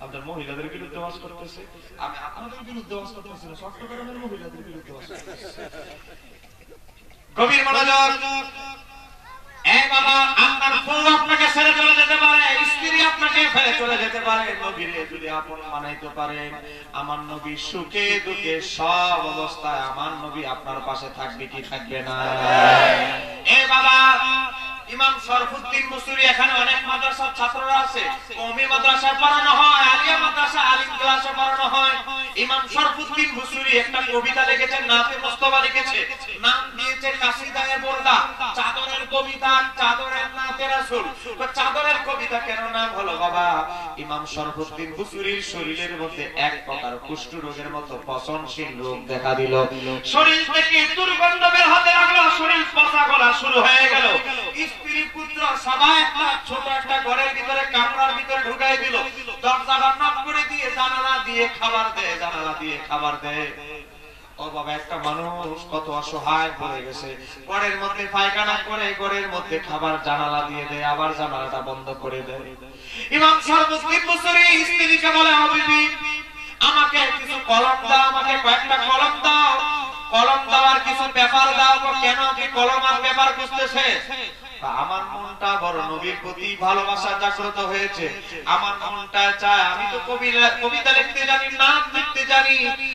আপনার মহিলাদের বিরুদ্ধে ওয়াজ করতেছে, আমি আপনাদের বিরুদ্ধে ওয়াজ করতেছি না, চট্টগ্রামের মহিলাদের বিরুদ্ধে ওয়াজ করতেছি। গভীর মনোযোগ। এই বাবা আপনার বউ আপনাকে ছেড়ে চলে যেতে পারে, স্ত্রী আপনাকে ফেলে চলে যেতে পারে, নবীরে যদি আপন মানাইতে পারেন, আমার নবী সুখে দুঃখে সব অবস্থায় আমার নবী আপনার পাশে থাকবে কি থাকবে না? এই বাবা ইমাম শরফুদ্দিন মুসুরি, এখানে অনেক মাদ্রাসার ছাত্ররা আছে, কওমি মাদ্রাসায় পড়ানো হয়, আলিয়া মাদ্রাসা আলিম ক্লাসে পড়ানো হয়। ইমাম শরফুদ্দিন মুসুরি একটা কবিতা লিখেছেন, নাতে মুস্তাফা লিখেছে, নাম দিয়েছে কাসিদায়ে বুরদা, চাদরের কবিতা, চাদরের নাতে রাসূল। তো চাদরের কবিতা কেন নাম হলো বাবা? ইমাম শরফুদ্দিন মুসুরির শরীরের মধ্যে এক প্রকার কুষ্ঠ রোগের মতো পচনশীল রোগ দেখা দিল, শরীর থেকে দুর্গন্ধ বের হতে লাগলো, শরীর পচা গলা শুরু হয়ে গেল। স্ত্রী পুত্র সবাই একটা ছোট একটা ঘরের ভিতরে কামরার ভিতরে ঢুকাই দিল, দরজাটা নক করে দিয়ে জানালা দিয়ে খাবার দেয়, জানালা দিয়ে খাবার দেয়। ও বাবা একটা মানুষ কত অসহায় হয়ে গেছে, ঘরের মধ্যে পায়খানা করে ঘরের মধ্যে খাবার জানালা দিয়ে দেয়, আবার জানালাটা বন্ধ করে দেয়। ইমাম শরফুদ্দিন মুসুরি স্ত্রীকে বলে, ও বিবি আমাকে কিছু কলম দাও, আমাকে কয়েকটা কলম দাও, কলম দেওয়ার কিছু পেপার দাও। কেন কি কলম আর পেপার খুঁজতেছে? আমার মনটা বড় নবীর প্রতি ভালোবাসা জাগ্রত হয়েছে, আমার মনটা চায়, আমি তো কবিতা লিখতে জানি, নাম লিখতে জানি,